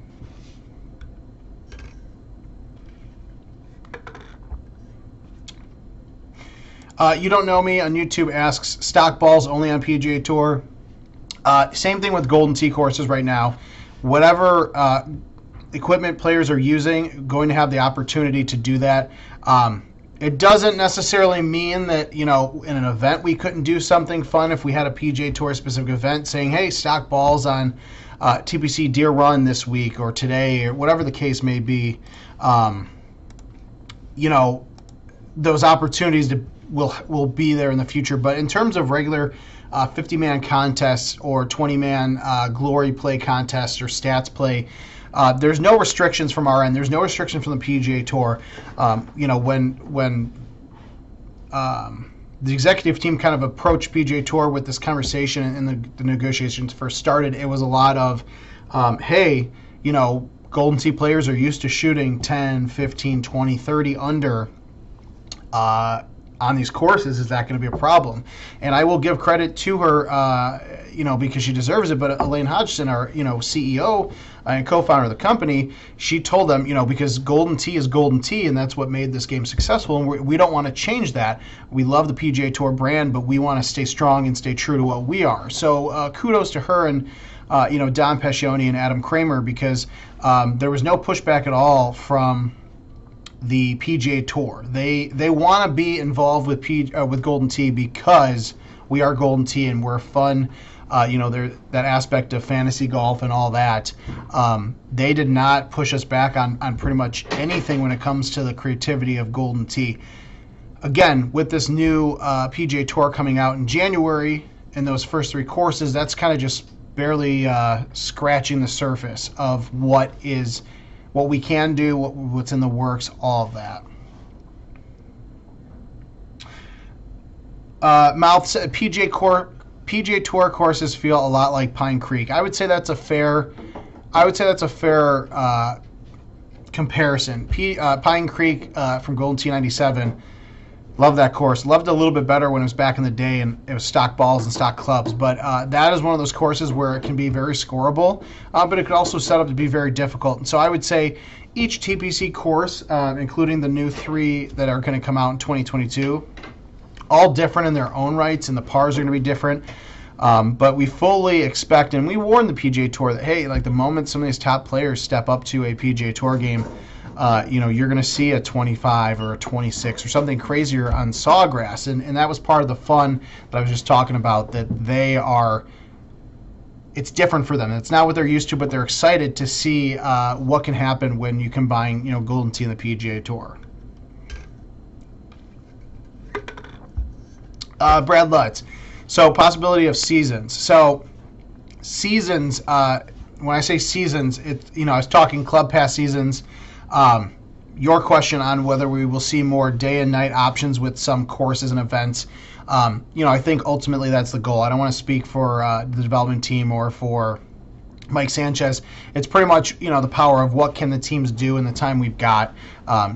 You Don't Know Me on YouTube asks, stock balls only on PGA Tour. Same thing with Golden Tee courses right now. Whatever equipment players are using, going to have the opportunity to do that. It doesn't necessarily mean that, in an event we couldn't do something fun if we had a PGA Tour specific event saying, hey, stock balls on TPC Deer Run this week or today or whatever the case may be. Those opportunities will be there in the future. But in terms of regular 50-man contests or 20-man glory play contests or stats play, there's no restrictions from our end. There's no restriction from the PGA Tour. When the executive team kind of approached PGA Tour with this conversation and the negotiations first started, it was a lot of, hey, Golden Tee players are used to shooting 10, 15, 20, 30 under on these courses. Is that going to be a problem? And I will give credit to her, because she deserves it. But Elaine Hodgson, our CEO and co-founder of the company, she told them, because Golden Tee is Golden Tee, and that's what made this game successful. And we don't want to change that. We love the PGA Tour brand, but we want to stay strong and stay true to what we are. So kudos to her and Don Pescioni and Adam Kramer, because there was no pushback at all from the PGA Tour. They want to be involved with Golden Tee because we are Golden Tee and we're fun. That aspect of fantasy golf and all that. They did not push us back on pretty much anything when it comes to the creativity of Golden Tee. Again, with this new PGA Tour coming out in January and those first 3 courses, that's kind of just barely scratching the surface of what we can do, what's in the works, all of that. Mouth said PGA Tour courses feel a lot like Pine Creek. I would say that's a fair comparison. Pine Creek from Golden Tee 97. Love that course. Loved it a little bit better when it was back in the day and it was stock balls and stock clubs. But that is one of those courses where it can be very scoreable, but it could also set up to be very difficult. And so I would say each TPC course, including the new 3 that are going to come out in 2022, all different in their own rights, and the pars are going to be different. But we fully expect, and we warned the PGA Tour that, hey, like the moment some of these top players step up to a PGA Tour game, you're going to see a 25 or a 26 or something crazier on Sawgrass. And that was part of the fun that I was just talking about, that it's different for them. It's not what they're used to, but they're excited to see what can happen when you combine, Golden Tee and the PGA Tour. Brad Lutz. So possibility of seasons. So seasons, when I say seasons, I was talking Club Pass seasons. Your question on whether we will see more day and night options with some courses and events. I think ultimately that's the goal. I don't want to speak for the development team or for Mike Sanchez. It's pretty much, the power of what can the teams do in the time we've got,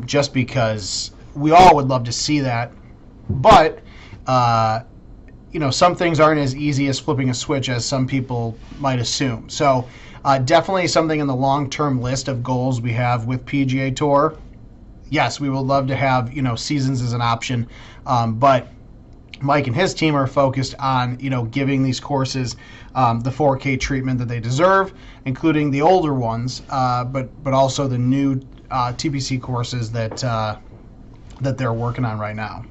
just because we all would love to see that. But, some things aren't as easy as flipping a switch as some people might assume. So definitely something in the long-term list of goals we have with PGA Tour. Yes, we would love to have, seasons as an option. But Mike and his team are focused on, giving these courses the 4K treatment that they deserve, including the older ones, but also the new TPC courses that they're working on right now.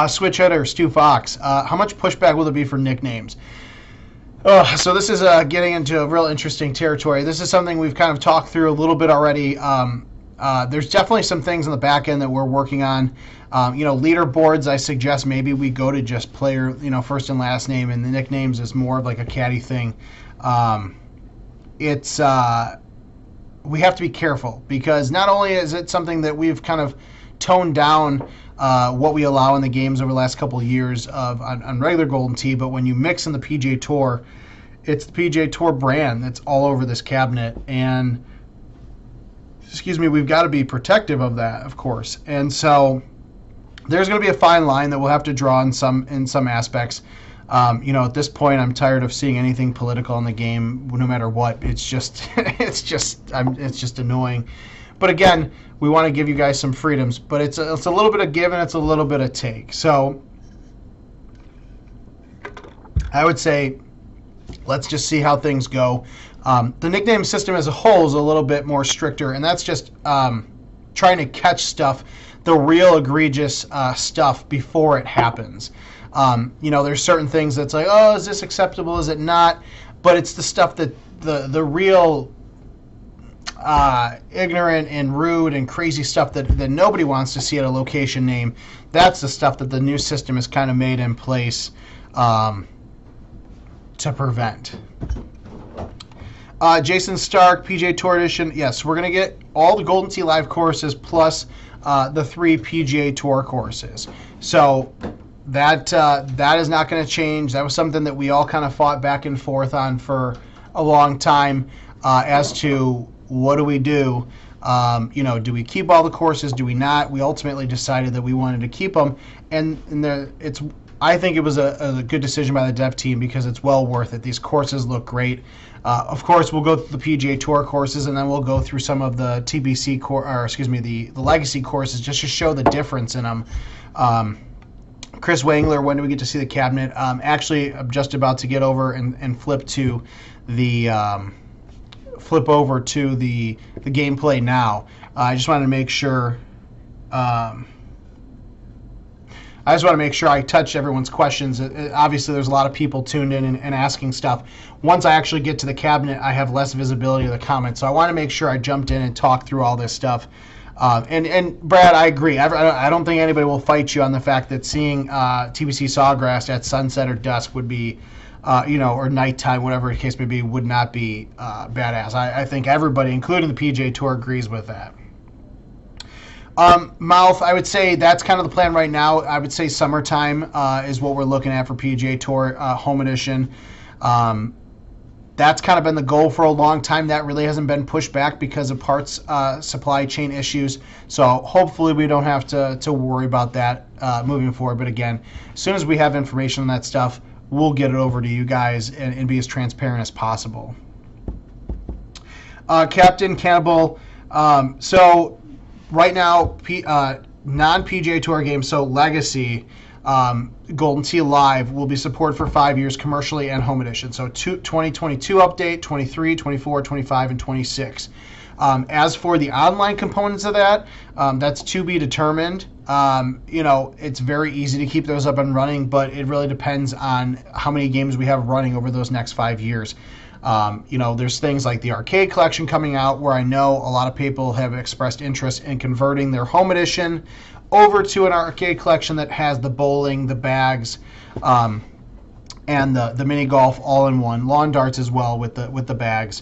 Switch hitter, Stu Fox. How much pushback will there be for nicknames? So this is getting into a real interesting territory. This is something we've kind of talked through a little bit already. There's definitely some things on the back end that we're working on. Leaderboards, I suggest maybe we go to just player, first and last name, and the nicknames is more of like a caddy thing. We have to be careful, because not only is it something that we've kind of toned down what we allow in the games over the last couple of years on regular Golden Tee, but when you mix in the PGA Tour, it's the PGA Tour brand that's all over this cabinet, and we've got to be protective of that, of course. And so there's going to be a fine line that we'll have to draw in some aspects. At this point, I'm tired of seeing anything political in the game, no matter what. It's just annoying. But again, we want to give you guys some freedoms, but it's a little bit of give and it's a little bit of take. So I would say let's just see how things go. The nickname system as a whole is a little bit more stricter, and that's just trying to catch stuff, the real egregious stuff before it happens. There's certain things that's like, oh, is this acceptable? Is it not? But it's the stuff that the real ignorant and rude and crazy stuff that nobody wants to see at a location name. That's the stuff that the new system is kind of made in place to prevent. Jason Stark, PGA Tour Edition. Yes, we're going to get all the Golden Tee Live courses plus the 3 PGA Tour courses. So that is not going to change. That was something that we all kind of fought back and forth on for a long time as to what do we do. Do we keep all the courses? Do we not? We ultimately decided that we wanted to keep them, and I think it was a good decision by the dev team because it's well worth it. These courses look great. Of course, we'll go through the PGA Tour courses, and then we'll go through some of the TBC the Legacy courses just to show the difference in them. Chris Wangler, when do we get to see the cabinet? Actually, I'm just about to get over and flip over to the gameplay now. I just wanted to make sure. I just want to make sure I touch everyone's questions. Obviously, there's a lot of people tuned in and asking stuff. Once I actually get to the cabinet, I have less visibility of the comments. So I want to make sure I jumped in and talked through all this stuff. And Brad, I agree. I don't think anybody will fight you on the fact that seeing TBC Sawgrass at sunset or dusk would be, or nighttime, whatever the case may be, would not be badass. I think everybody, including the PGA Tour, agrees with that. Mouth, I would say that's kind of the plan right now. I would say summertime is what we're looking at for PGA Tour Home Edition. That's kind of been the goal for a long time. That really hasn't been pushed back because of parts supply chain issues. So hopefully we don't have to worry about that moving forward. But again, as soon as we have information on that stuff, we'll get it over to you guys and be as transparent as possible. Captain Cannibal. So right now, non-PGA Tour games, so Legacy, Golden Tee Live will be supported for 5 years commercially and home edition. So 2022 update, 23, 24, 25, and 26. As for the online components of that, that's to be determined. It's very easy to keep those up and running, but it really depends on how many games we have running over those next 5 years. There's things like the arcade collection coming out where I know a lot of people have expressed interest in converting their home edition over to an arcade collection that has the bowling, the bags, and the mini golf all in one, lawn darts as well with the bags.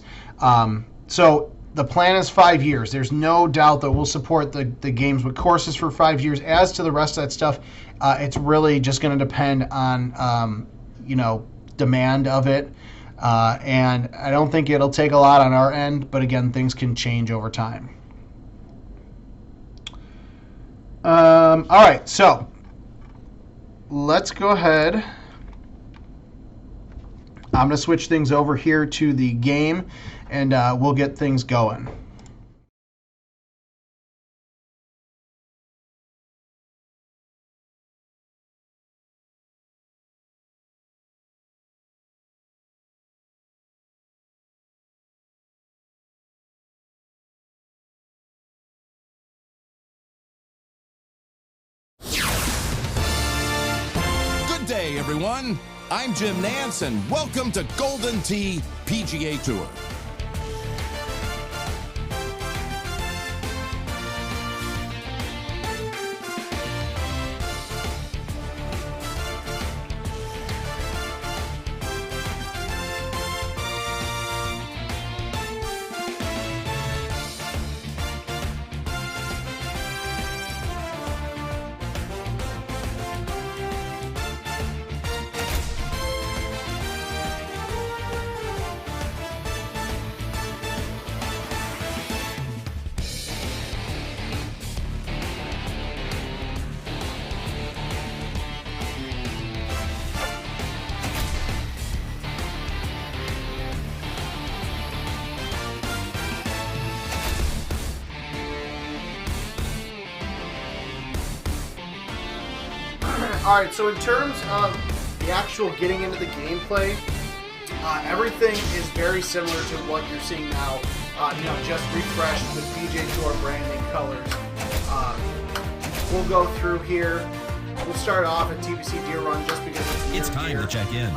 So the plan is 5 years. There's no doubt that we'll support the games with courses for 5 years. As to the rest of that stuff, it's really just going to depend on demand of it. And I don't think it'll take a lot on our end, but again, things can change over time. All right, so let's go ahead. I'm going to switch things over here to the game, and we'll get things going. Day, everyone. I'm Jim Nance, and welcome to Golden Tee PGA Tour. Alright, so in terms of the actual getting into the gameplay, Everything is very similar to what you're seeing now. Just refreshed with PGA Tour branding, colors. We'll go through here. We'll start off at TPC Deer Run just because it's time to check in.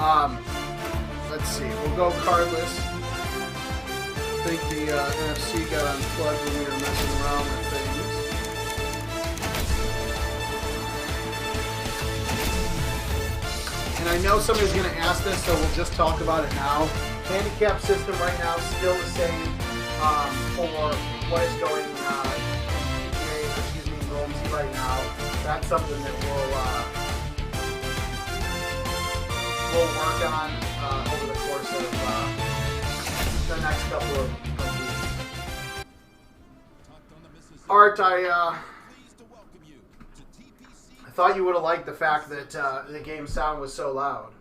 Let's see. We'll go cardless. I think the NFC got unplugged when we were messing around with things. And I know somebody's going to ask this, so we'll just talk about it now. Handicap system right now is still the same for what is going in Golden Tee right now. That's something that we'll work on over the course of the next couple of weeks. Art, I thought you would have liked the fact that the game sound was so loud.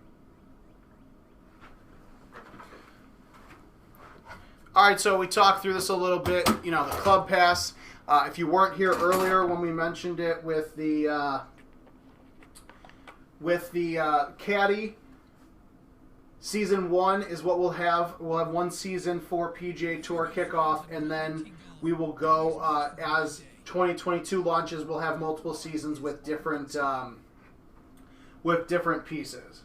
All right, so we talked through this a little bit. The Club Pass. If you weren't here earlier when we mentioned it with the Caddy, Season 1 is what we'll have. We'll have one season for PGA Tour kickoff, and then we will go as 2022 launches. We'll have multiple seasons with different pieces.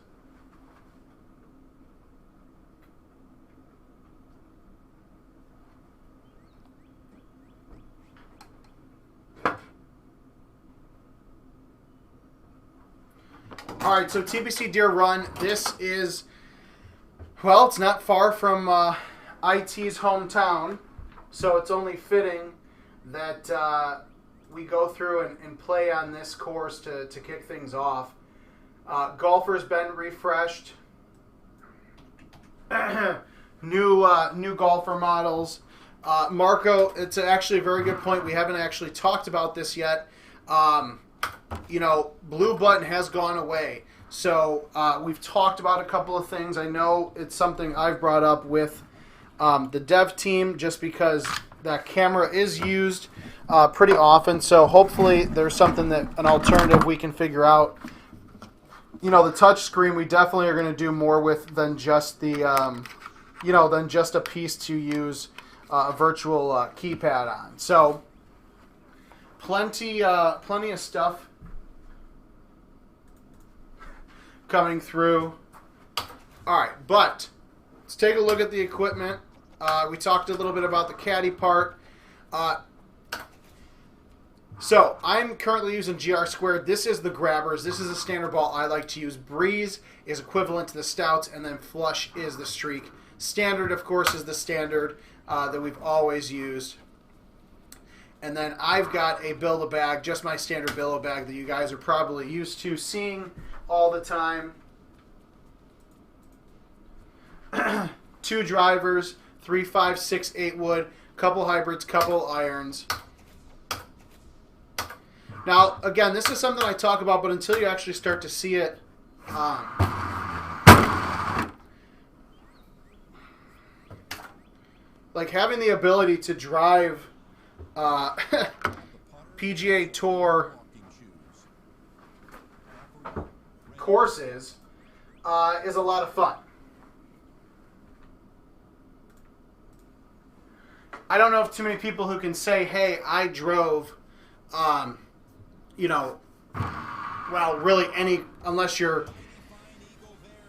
All right, so TPC Deer Run. This is, well, it's not far from IT's hometown, so it's only fitting that we go through and play on this course to kick things off. Golfer's been refreshed. New golfer models. Marco, it's actually a very good point. We haven't actually talked about this yet. Blue button has gone away. So we've talked about a couple of things. I know it's something I've brought up with the dev team just because that camera is used pretty often. So hopefully there's something an alternative we can figure out. The touch screen we definitely are going to do more with than just than just a piece to use a virtual keypad on. So plenty of stuff coming through. All right, but let's take a look at the equipment. We talked a little bit about the caddy part. So I'm currently using GR Squared. This is the grabbers. This is a standard ball I like to use. Breeze is equivalent to the Stouts, and then Flush is the Streak. Standard, of course, is the standard that we've always used. And then I've got a Build-A-Bag, just my standard Build-A-Bag that you guys are probably used to seeing all the time. 2 drivers, 3, 5, 6, 8 wood, couple hybrids, couple irons. Now, again, this is something I talk about, but until you actually start to see it, like having the ability to drive PGA Tour courses is a lot of fun. I don't know if too many people who can say, hey, I drove, really unless you're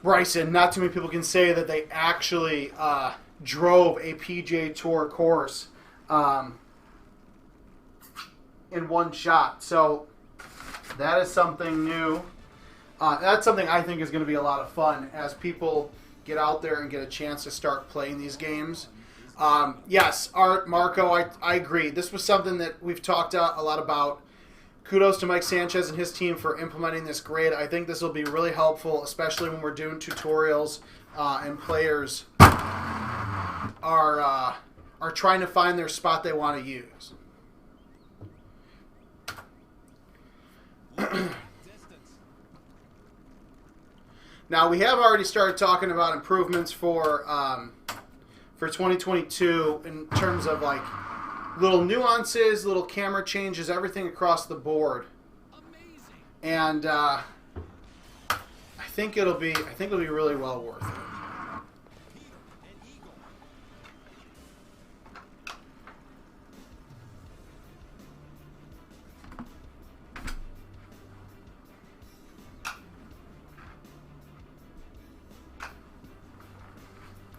Bryson, not too many people can say that they actually drove a PGA Tour course in one shot. So that is something new. That's something I think is going to be a lot of fun as people get out there and get a chance to start playing these games. Yes, Art, Marco, I agree. This was something that we've talked a lot about. Kudos to Mike Sanchez and his team for implementing this grid. I think this will be really helpful, especially when we're doing tutorials and players are trying to find their spot they want to use. Now, we have already started talking about improvements for 2022 in terms of like little nuances, little camera changes, everything across the board. Amazing. And I think it'll be really well worth it.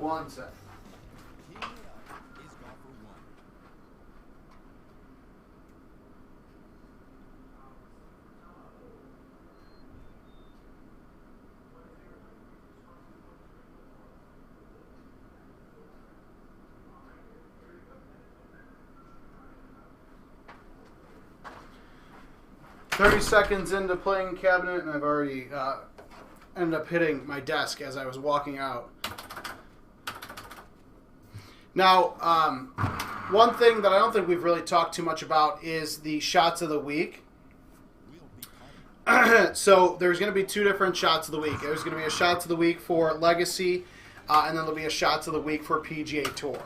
1 second. Teeing it up is golfer 1. 30 seconds into playing cabinet, and I've already ended up hitting my desk as I was walking out. Now, one thing that I don't think we've really talked too much about is the shots of the week. So there's going to be 2 different shots of the week. There's going to be a shots of the week for Legacy, and then there'll be a shots of the week for PGA Tour.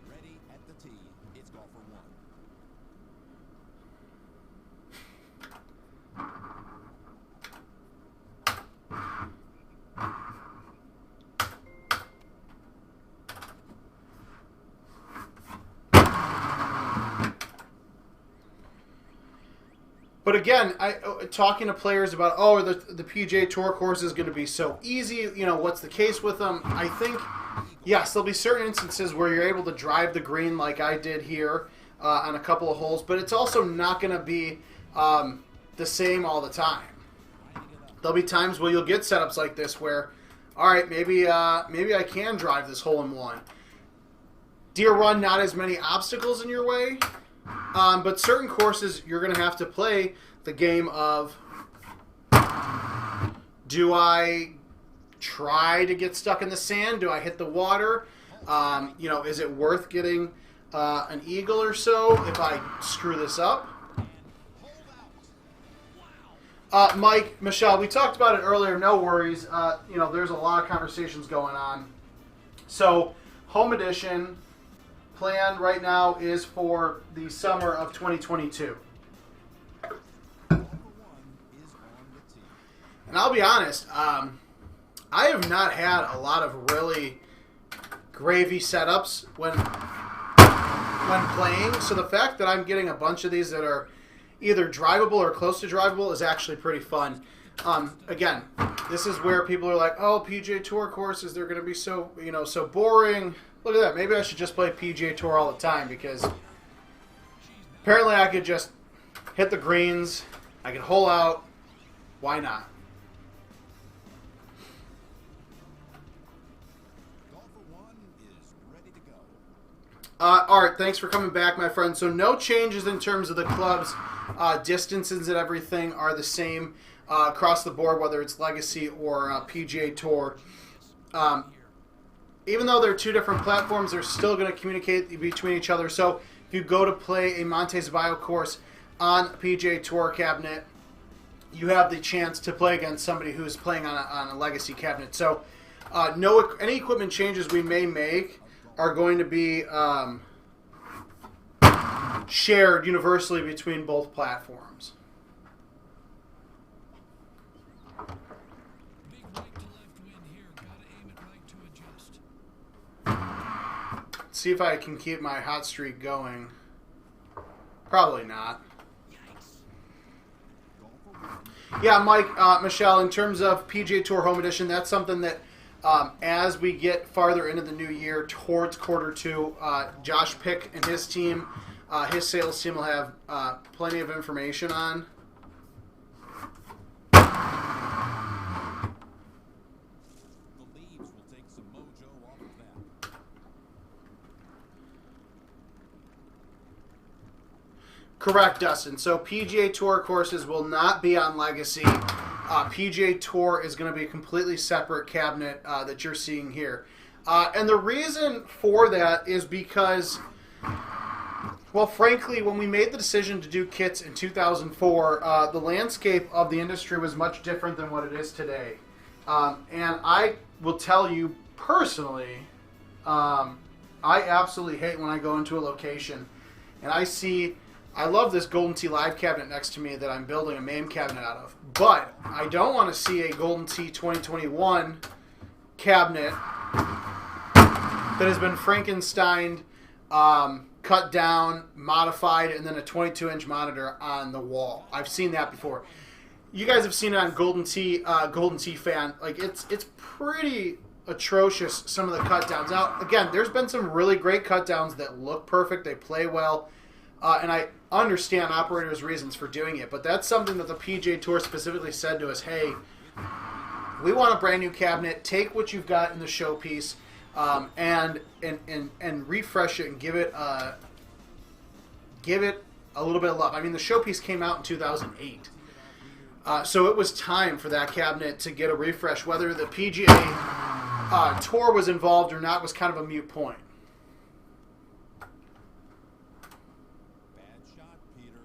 Ready at the tee, it's golfer 1. But again, talking to players about, the PGA Tour course is going to be so easy, what's the case with them? I think, yes, there'll be certain instances where you're able to drive the green like I did here on a couple of holes, but it's also not going to be the same all the time. There'll be times where you'll get setups like this where, all right, maybe I can drive this hole in 1. Deer Run, not as many obstacles in your way. But certain courses, you're going to have to play the game of, do I try to get stuck in the sand? Do I hit the water? Is it worth getting an eagle or so if I screw this up? Mike, Michelle, we talked about it earlier. No worries. There's a lot of conversations going on. So, Home Edition plan right now is for the summer of 2022. And I'll be honest, I have not had a lot of really gravy setups when playing. So the fact that I'm getting a bunch of these that are either drivable or close to drivable is actually pretty fun. Again, this is where people are like, oh, PGA Tour courses, they're going to be so boring. Look at that. Maybe I should just play PGA Tour all the time because apparently I could just hit the greens. I could hole out. Why not? Golfer 1 is ready to go. Art, thanks for coming back, my friend. So no changes in terms of the clubs. Distances and everything are the same across the board, whether it's Legacy or PGA Tour. Even though they're 2 different platforms, they're still going to communicate between each other. So if you go to play a Montes Bio course on a PGA Tour cabinet, you have the chance to play against somebody who's playing on a Legacy cabinet. So any equipment changes we may make are going to be shared universally between both platforms. See if I can keep my hot streak going. Probably not. Yeah, Mike, Michelle, in terms of PGA Tour Home Edition, that's something that as we get farther into the new year towards Q2, Josh Pick and his team, his sales team will have plenty of information on. Correct, Dustin. So PGA Tour courses will not be on Legacy. PGA Tour is going to be a completely separate cabinet that you're seeing here. And the reason for that is because, well, frankly, when we made the decision to do kits in 2004, the landscape of the industry was much different than what it is today. And I will tell you personally, I absolutely hate when I go into a location and I love this Golden Tee Live cabinet next to me that I'm building a MAME cabinet out of. But I don't want to see a Golden Tee 2021 cabinet that has been Frankensteined, cut down, modified, and then a 22-inch monitor on the wall. I've seen that before. You guys have seen it on Golden Tee Fan. Like it's pretty atrocious, some of the cut downs. Now, again, there's been some really great cut downs that look perfect. They play well. And I understand operators' reasons for doing it. But that's something that the PGA Tour specifically said to us, hey, we want a brand new cabinet. Take what you've got in the showpiece and refresh it and give it a little bit of love. I mean, the showpiece came out in 2008. So it was time for that cabinet to get a refresh. Whether the PGA Tour was involved or not was kind of a moot point. Bad shot, Peter.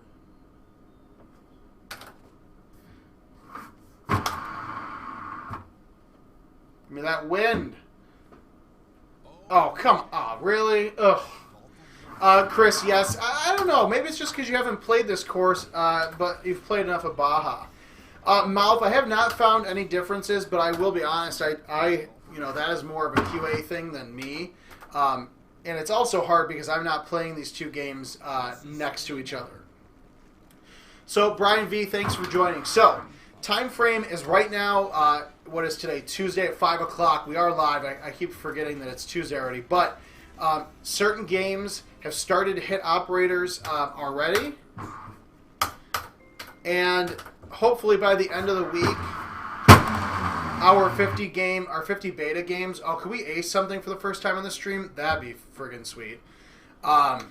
I mean, that wind. Oh, come on. Really? Ugh. Chris, yes. I don't know. Maybe it's just because you haven't played this course, but you've played enough of Baja. Mouth, I have not found any differences, but I will be honest. I that is more of a QA thing than me. And it's also hard because I'm not playing these two games next to each other. So, Brian V., thanks for joining. So, time frame is right now, what is today? Tuesday at 5 o'clock. We are live. I keep forgetting that it's Tuesday already. But certain games have started to hit operators already. And hopefully by the end of the week, our 50 beta games. Oh, could we ace something for the first time on the stream? That'd be friggin' sweet. Our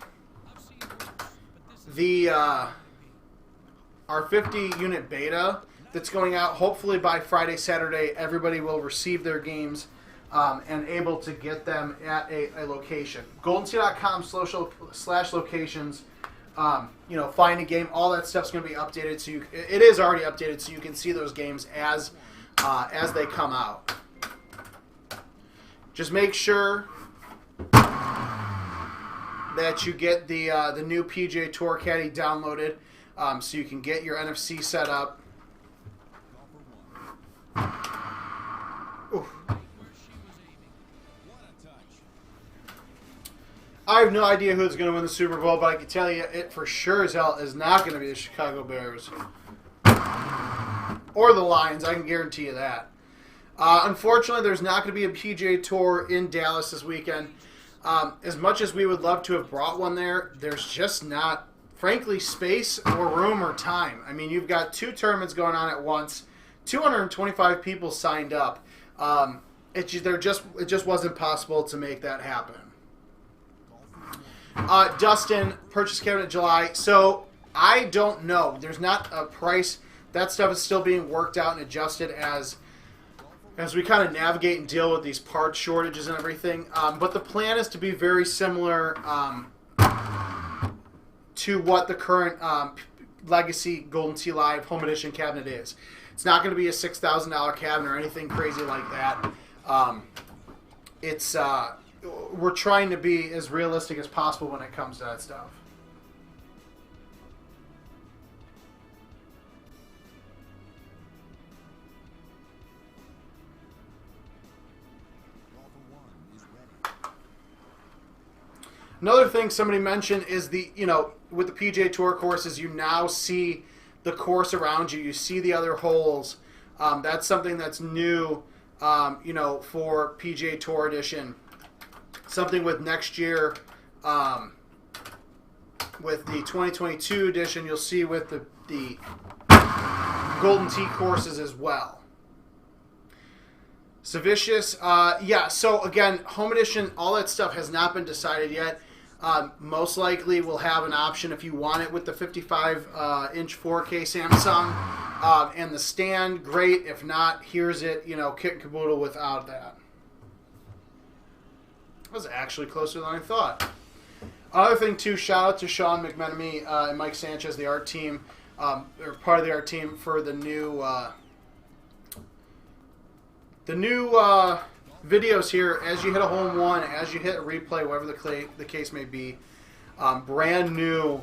50 unit beta that's going out, hopefully by Friday, Saturday, everybody will receive their games and able to get them at a location. GoldenTee.com/locations. Find a game. All that stuff's going to be updated. So it is already updated, so you can see those games as they come out. Just make sure that you get the new PGA Tour Caddy downloaded, so you can get your NFC set up. Oof. I have no idea who's going to win the Super Bowl, but I can tell you it for sure as hell is not going to be the Chicago Bears. Or the Lions, I can guarantee you that. Unfortunately, there's not going to be a PGA Tour in Dallas this weekend. As much as we would love to have brought one there, there's just not, frankly, space or room or time. I mean, you've got two tournaments going on at once. 225 people signed up. It just wasn't possible to make that happen. Dustin, purchase cabinet July. So I don't know. There's not a price. That stuff is still being worked out and adjusted as we kind of navigate and deal with these part shortages and everything. But the plan is to be very similar to what the current Legacy Golden Tee Live Home Edition cabinet is. It's not going to be a $6,000 cabinet or anything crazy like that. We're trying to be as realistic as possible when it comes to that stuff. Another thing somebody mentioned is with the PGA Tour courses, you now see the course around you. You see the other holes. That's something that's new, for PGA Tour Edition. Something with next year, with the 2022 edition, you'll see with the Golden Tee courses as well. Savicious, so again, Home Edition, all that stuff has not been decided yet. Most likely we'll have an option if you want it with the 55-inch 4K Samsung and the stand, great. If not, here's it, kit and caboodle without that. That was actually closer than I thought. Another thing, too, shout out to Sean McMenemy and Mike Sanchez, the art team, or part of the art team, for the new videos here. As you hit a hole in one, as you hit a replay, whatever the case may be, brand new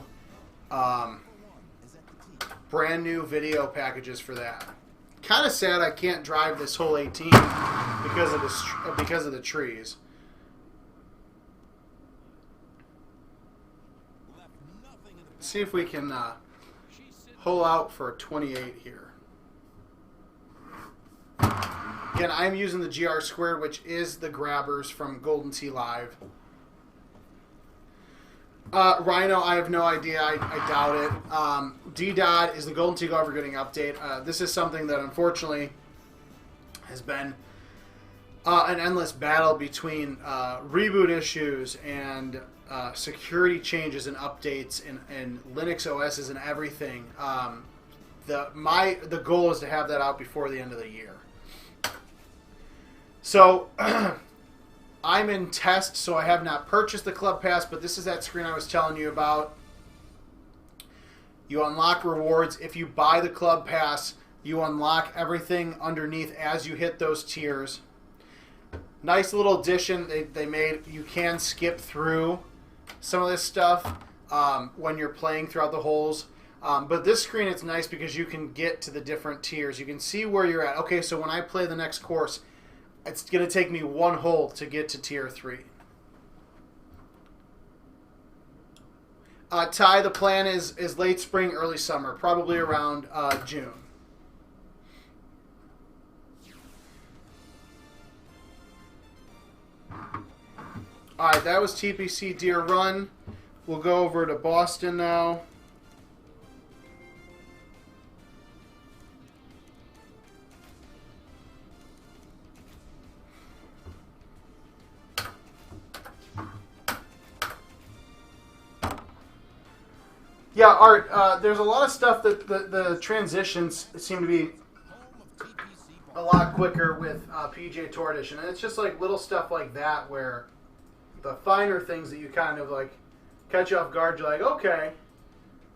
video packages for that. Kind of sad I can't drive this whole 18 because of the trees. See if we can hole out for a 28 here. Again, I'm using the GR Squared, which is the grabbers from Golden Tee Live. Rhino, I have no idea. I doubt it. D-Dot is the Golden Tee Golfer getting update. This is something that unfortunately has been an endless battle between reboot issues and security changes and updates and Linux OSs and everything. The goal is to have that out before the end of the year. So I'm in test, so I have not purchased the Club Pass, but this is that screen I was telling you about. You unlock rewards. If you buy the Club Pass, you unlock everything underneath as you hit those tiers. Nice little addition they made. You can skip through some of this stuff when you're playing throughout the holes. But this screen, it's nice because you can get to the different tiers. You can see where you're at. Okay, so when I play the next course, it's going to take me one hole to get to tier 3. Ty, the plan is late spring, early summer, probably around June. All right, that was TPC Deer Run. We'll go over to Boston now. Yeah, Art, there's a lot of stuff that the transitions seem to be a lot quicker with PGA Tour Edition. And it's just like little stuff like that where the finer things that you kind of like catch you off guard, you're like, okay,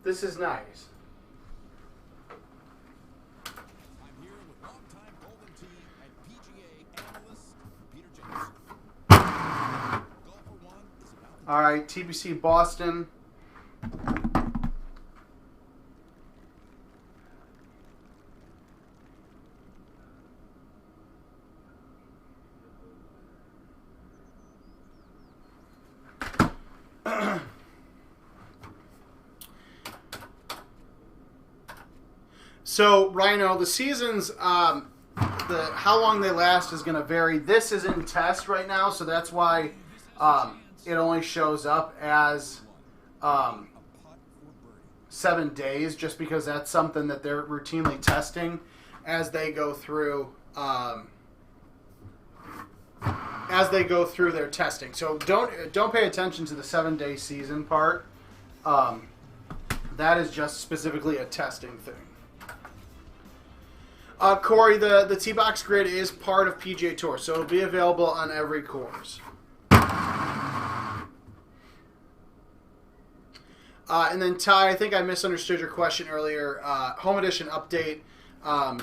this is nice. I'm here with longtime Golden Tee and PGA analyst Peter Jacobson. Golfer 1 is about to... All right, TBC Boston. So, Rhino, the seasons, how long they last is going to vary. This is in test right now, so that's why it only shows up as 7 days, just because that's something that they're routinely testing as they go through their testing. So don't pay attention to the 7-day season part. That is just specifically a testing thing. Corey, the T-Box grid is part of PGA Tour, so it'll be available on every course. And then Ty, I think I misunderstood your question earlier. Home Edition update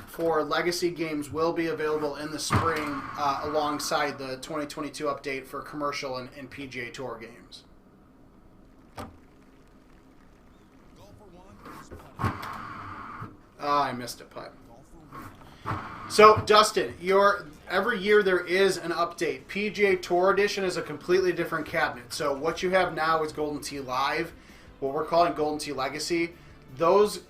for Legacy games will be available in the spring alongside the 2022 update for commercial and PGA Tour games. I missed a putt. So, Dustin, every year there is an update. PGA Tour Edition is a completely different cabinet. So what you have now is Golden Tee Live, what we're calling Golden Tee Legacy. Those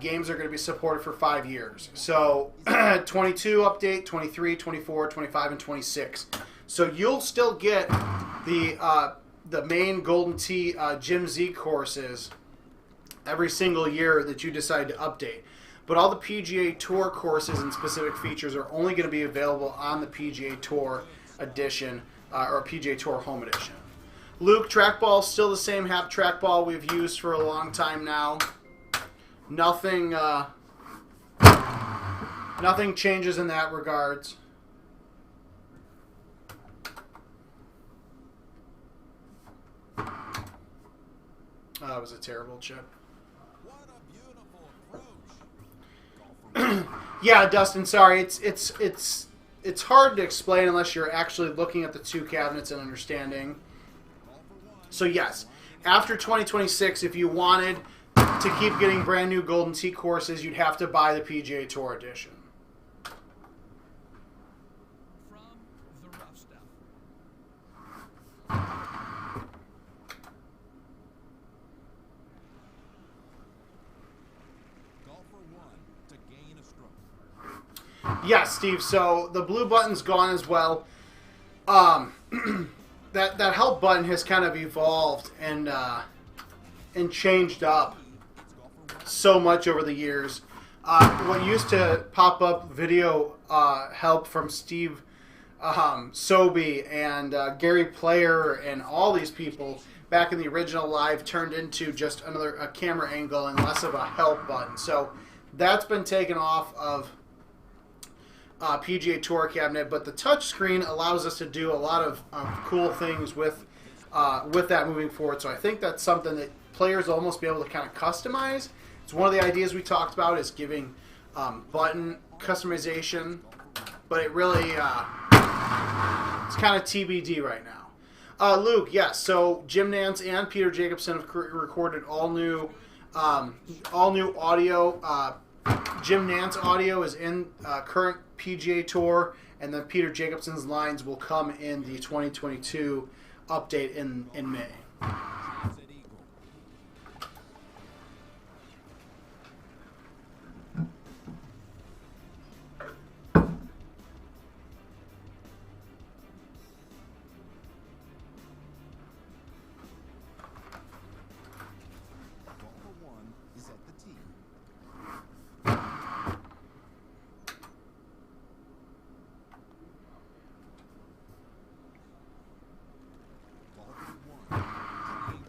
games are going to be supported for 5 years. So 22 update, 23, 24, 25, and 26. So you'll still get the main Golden Tee Jim Z courses every single year that you decide to update. But all the PGA Tour courses and specific features are only going to be available on the PGA Tour Edition or PGA Tour Home Edition. Luke, trackball is still the same Hap trackball we've used for a long time now. Nothing changes in that regards. That was a terrible chip. Yeah, Dustin, sorry. It's hard to explain unless you're actually looking at the two cabinets and understanding. So yes, after 2026, if you wanted to keep getting brand new Golden Tee courses, you'd have to buy the PGA Tour Edition. From the rough stuff. Golfer 1 to gain a stroke. Yes, Steve. So the blue button's gone as well. That help button has kind of evolved and changed up so much over the years. What used to pop up video help from Steve Sobey and Gary Player and all these people back in the original live turned into just a camera angle and less of a help button. So that's been taken off of PGA Tour cabinet, but the touch screen allows us to do a lot of cool things with that moving forward. So I think that's something that players will almost be able to kind of customize. It's one of the ideas we talked about is giving button customization, but it really it's kind of TBD right now. Luke, yes. So Jim Nantz and Peter Jacobsen have recorded all new audio. Jim Nantz audio is in current PGA Tour, and then Peter Jacobsen's lines will come in the 2022 update in May.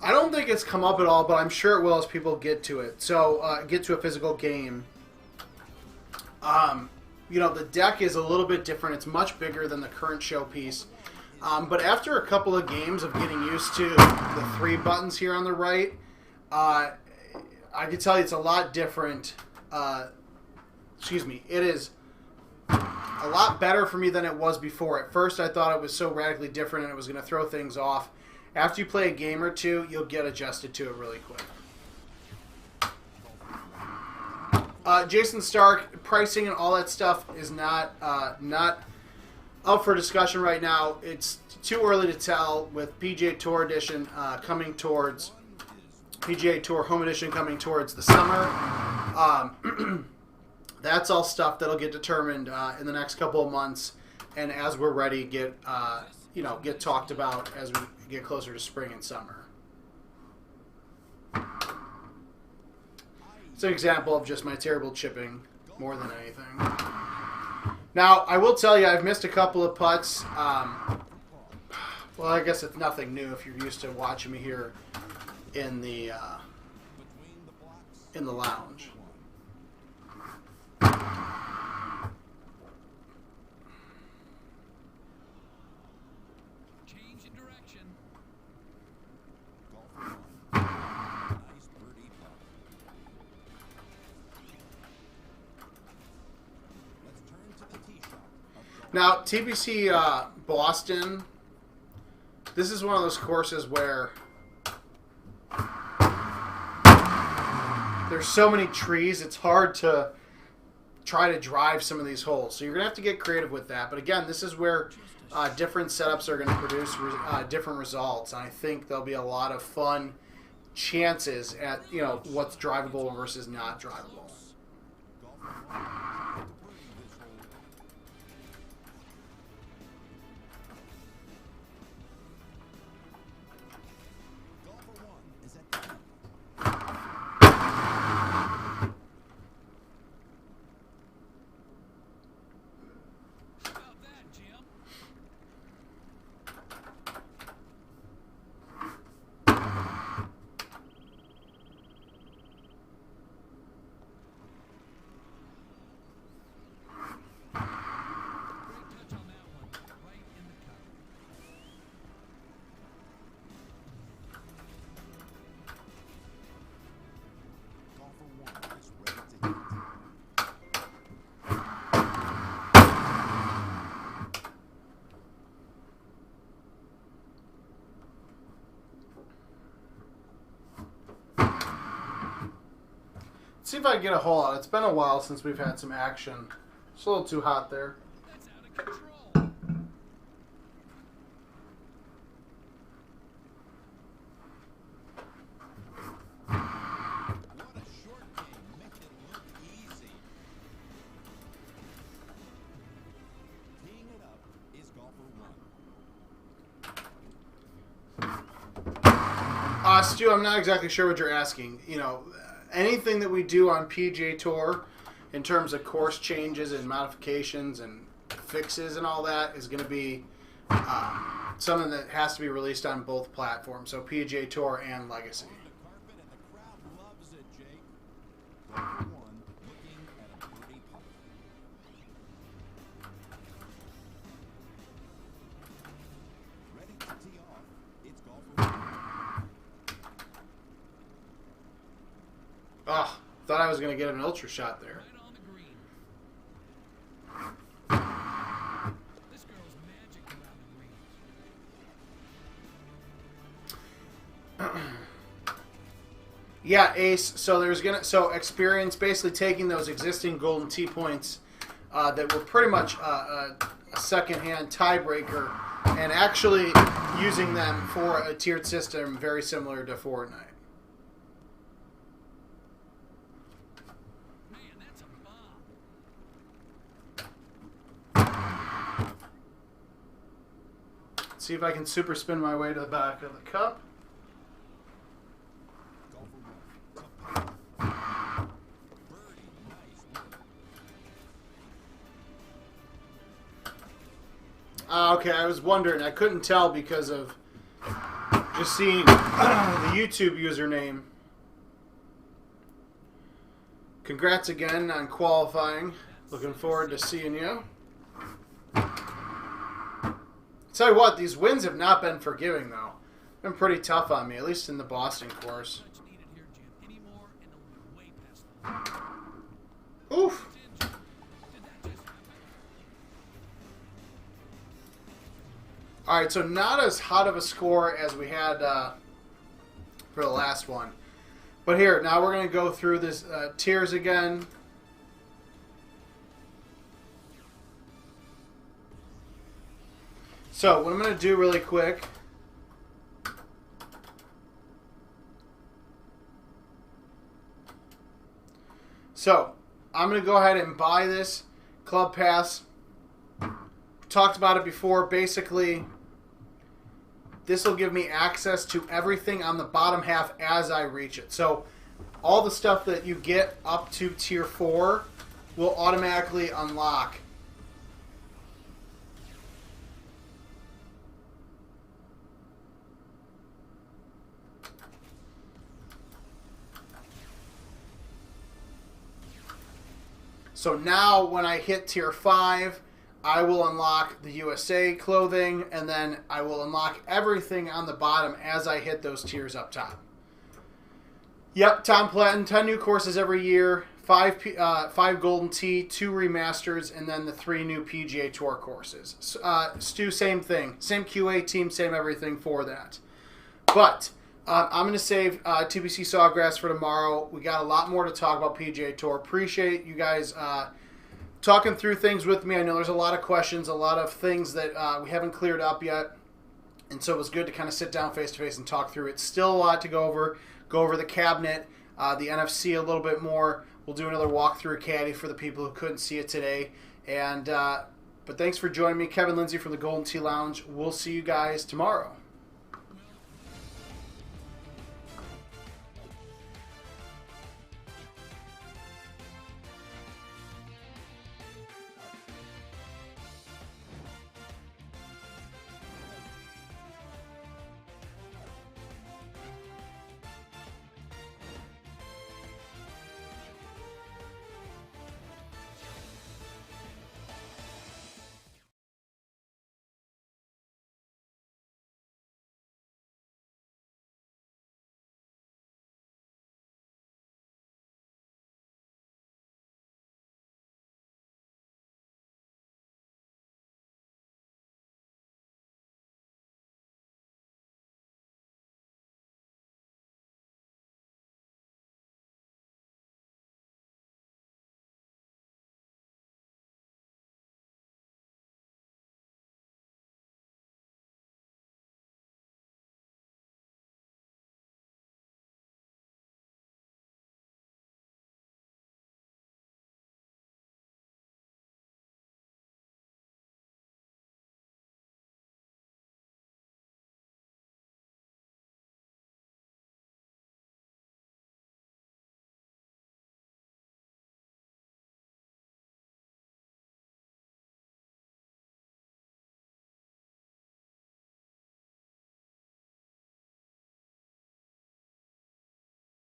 I don't think it's come up at all, but I'm sure it will as people get to it. So, get to a physical game. The deck is a little bit different. It's much bigger than the current showpiece. But after a couple of games of getting used to the 3 buttons here on the right, I can tell you it's a lot different. It is a lot better for me than it was before. At first, I thought it was so radically different and it was going to throw things off. After you play a game or two, you'll get adjusted to it really quick. Jason Stark, pricing and all that stuff is not up for discussion right now. It's too early to tell with PGA Tour Edition coming towards PGA Tour Home Edition coming towards the summer. That's all stuff that'll get determined in the next couple of months, and as we're ready, get talked about as we get closer to spring and summer. It's an example of just my terrible chipping more than anything. Now, I will tell you, I've missed a couple of putts. Well, I guess it's nothing new if you're used to watching me here in the lounge. Change in direction. Now, TPC Boston, this is one of those courses where there's so many trees, it's hard to try to drive some of these holes. So you're going to have to get creative with that. But again, this is where different setups are going to produce different results. And I think there'll be a lot of fun chances at, what's drivable versus not drivable. See if I can get a hole out. It's been a while since we've had some action. It's a little too hot there. That's out of control. What a short game. Make it look easy. Stu, I'm not exactly sure what you're asking. You know, anything that we do on PGA Tour in terms of course changes and modifications and fixes and all that is going to be something that has to be released on both platforms, so PGA Tour and Legacy. Oh, thought I was going to get an ultra shot there. Right on the green. This girl's magic around the green. Yeah, Ace. So experience basically taking those existing Golden Tee points that were pretty much a second-hand tiebreaker and actually using them for a tiered system very similar to Fortnite. See if I can super spin my way to the back of the cup. Okay, I was wondering. I couldn't tell because of just seeing the YouTube username. Congrats again on qualifying. Looking forward to seeing you. Tell you what, these wins have not been forgiving, though. Been pretty tough on me, at least in the Boston course. Oof. All right, so not as hot of a score as we had for the last one. But here, now we're going to go through this tiers again. So what I'm going to do really quick, so I'm going to go ahead and buy this Club Pass. Talked about it before. Basically, this will give me access to everything on the bottom half as I reach it. So all the stuff that you get up to Tier 4 will automatically unlock. So now when I hit Tier 5, I will unlock the USA clothing, and then I will unlock everything on the bottom as I hit those tiers up top. Yep, Tom Platten, 10 new courses every year, 5 Golden Tee, 2 remasters, and then the 3 new PGA Tour courses. Stu, same thing. Same QA team, same everything for that. But I'm going to save TBC Sawgrass for tomorrow. We got a lot more to talk about PGA Tour. Appreciate you guys talking through things with me. I know there's a lot of questions, a lot of things that we haven't cleared up yet. And so it was good to kind of sit down face-to-face and talk through it. Still a lot to go over. Go over the cabinet, the NFC a little bit more. We'll do another walkthrough of Caddy for the people who couldn't see it today. And but thanks for joining me. Kevin Lindsay from the Golden Tee Lounge. We'll see you guys tomorrow.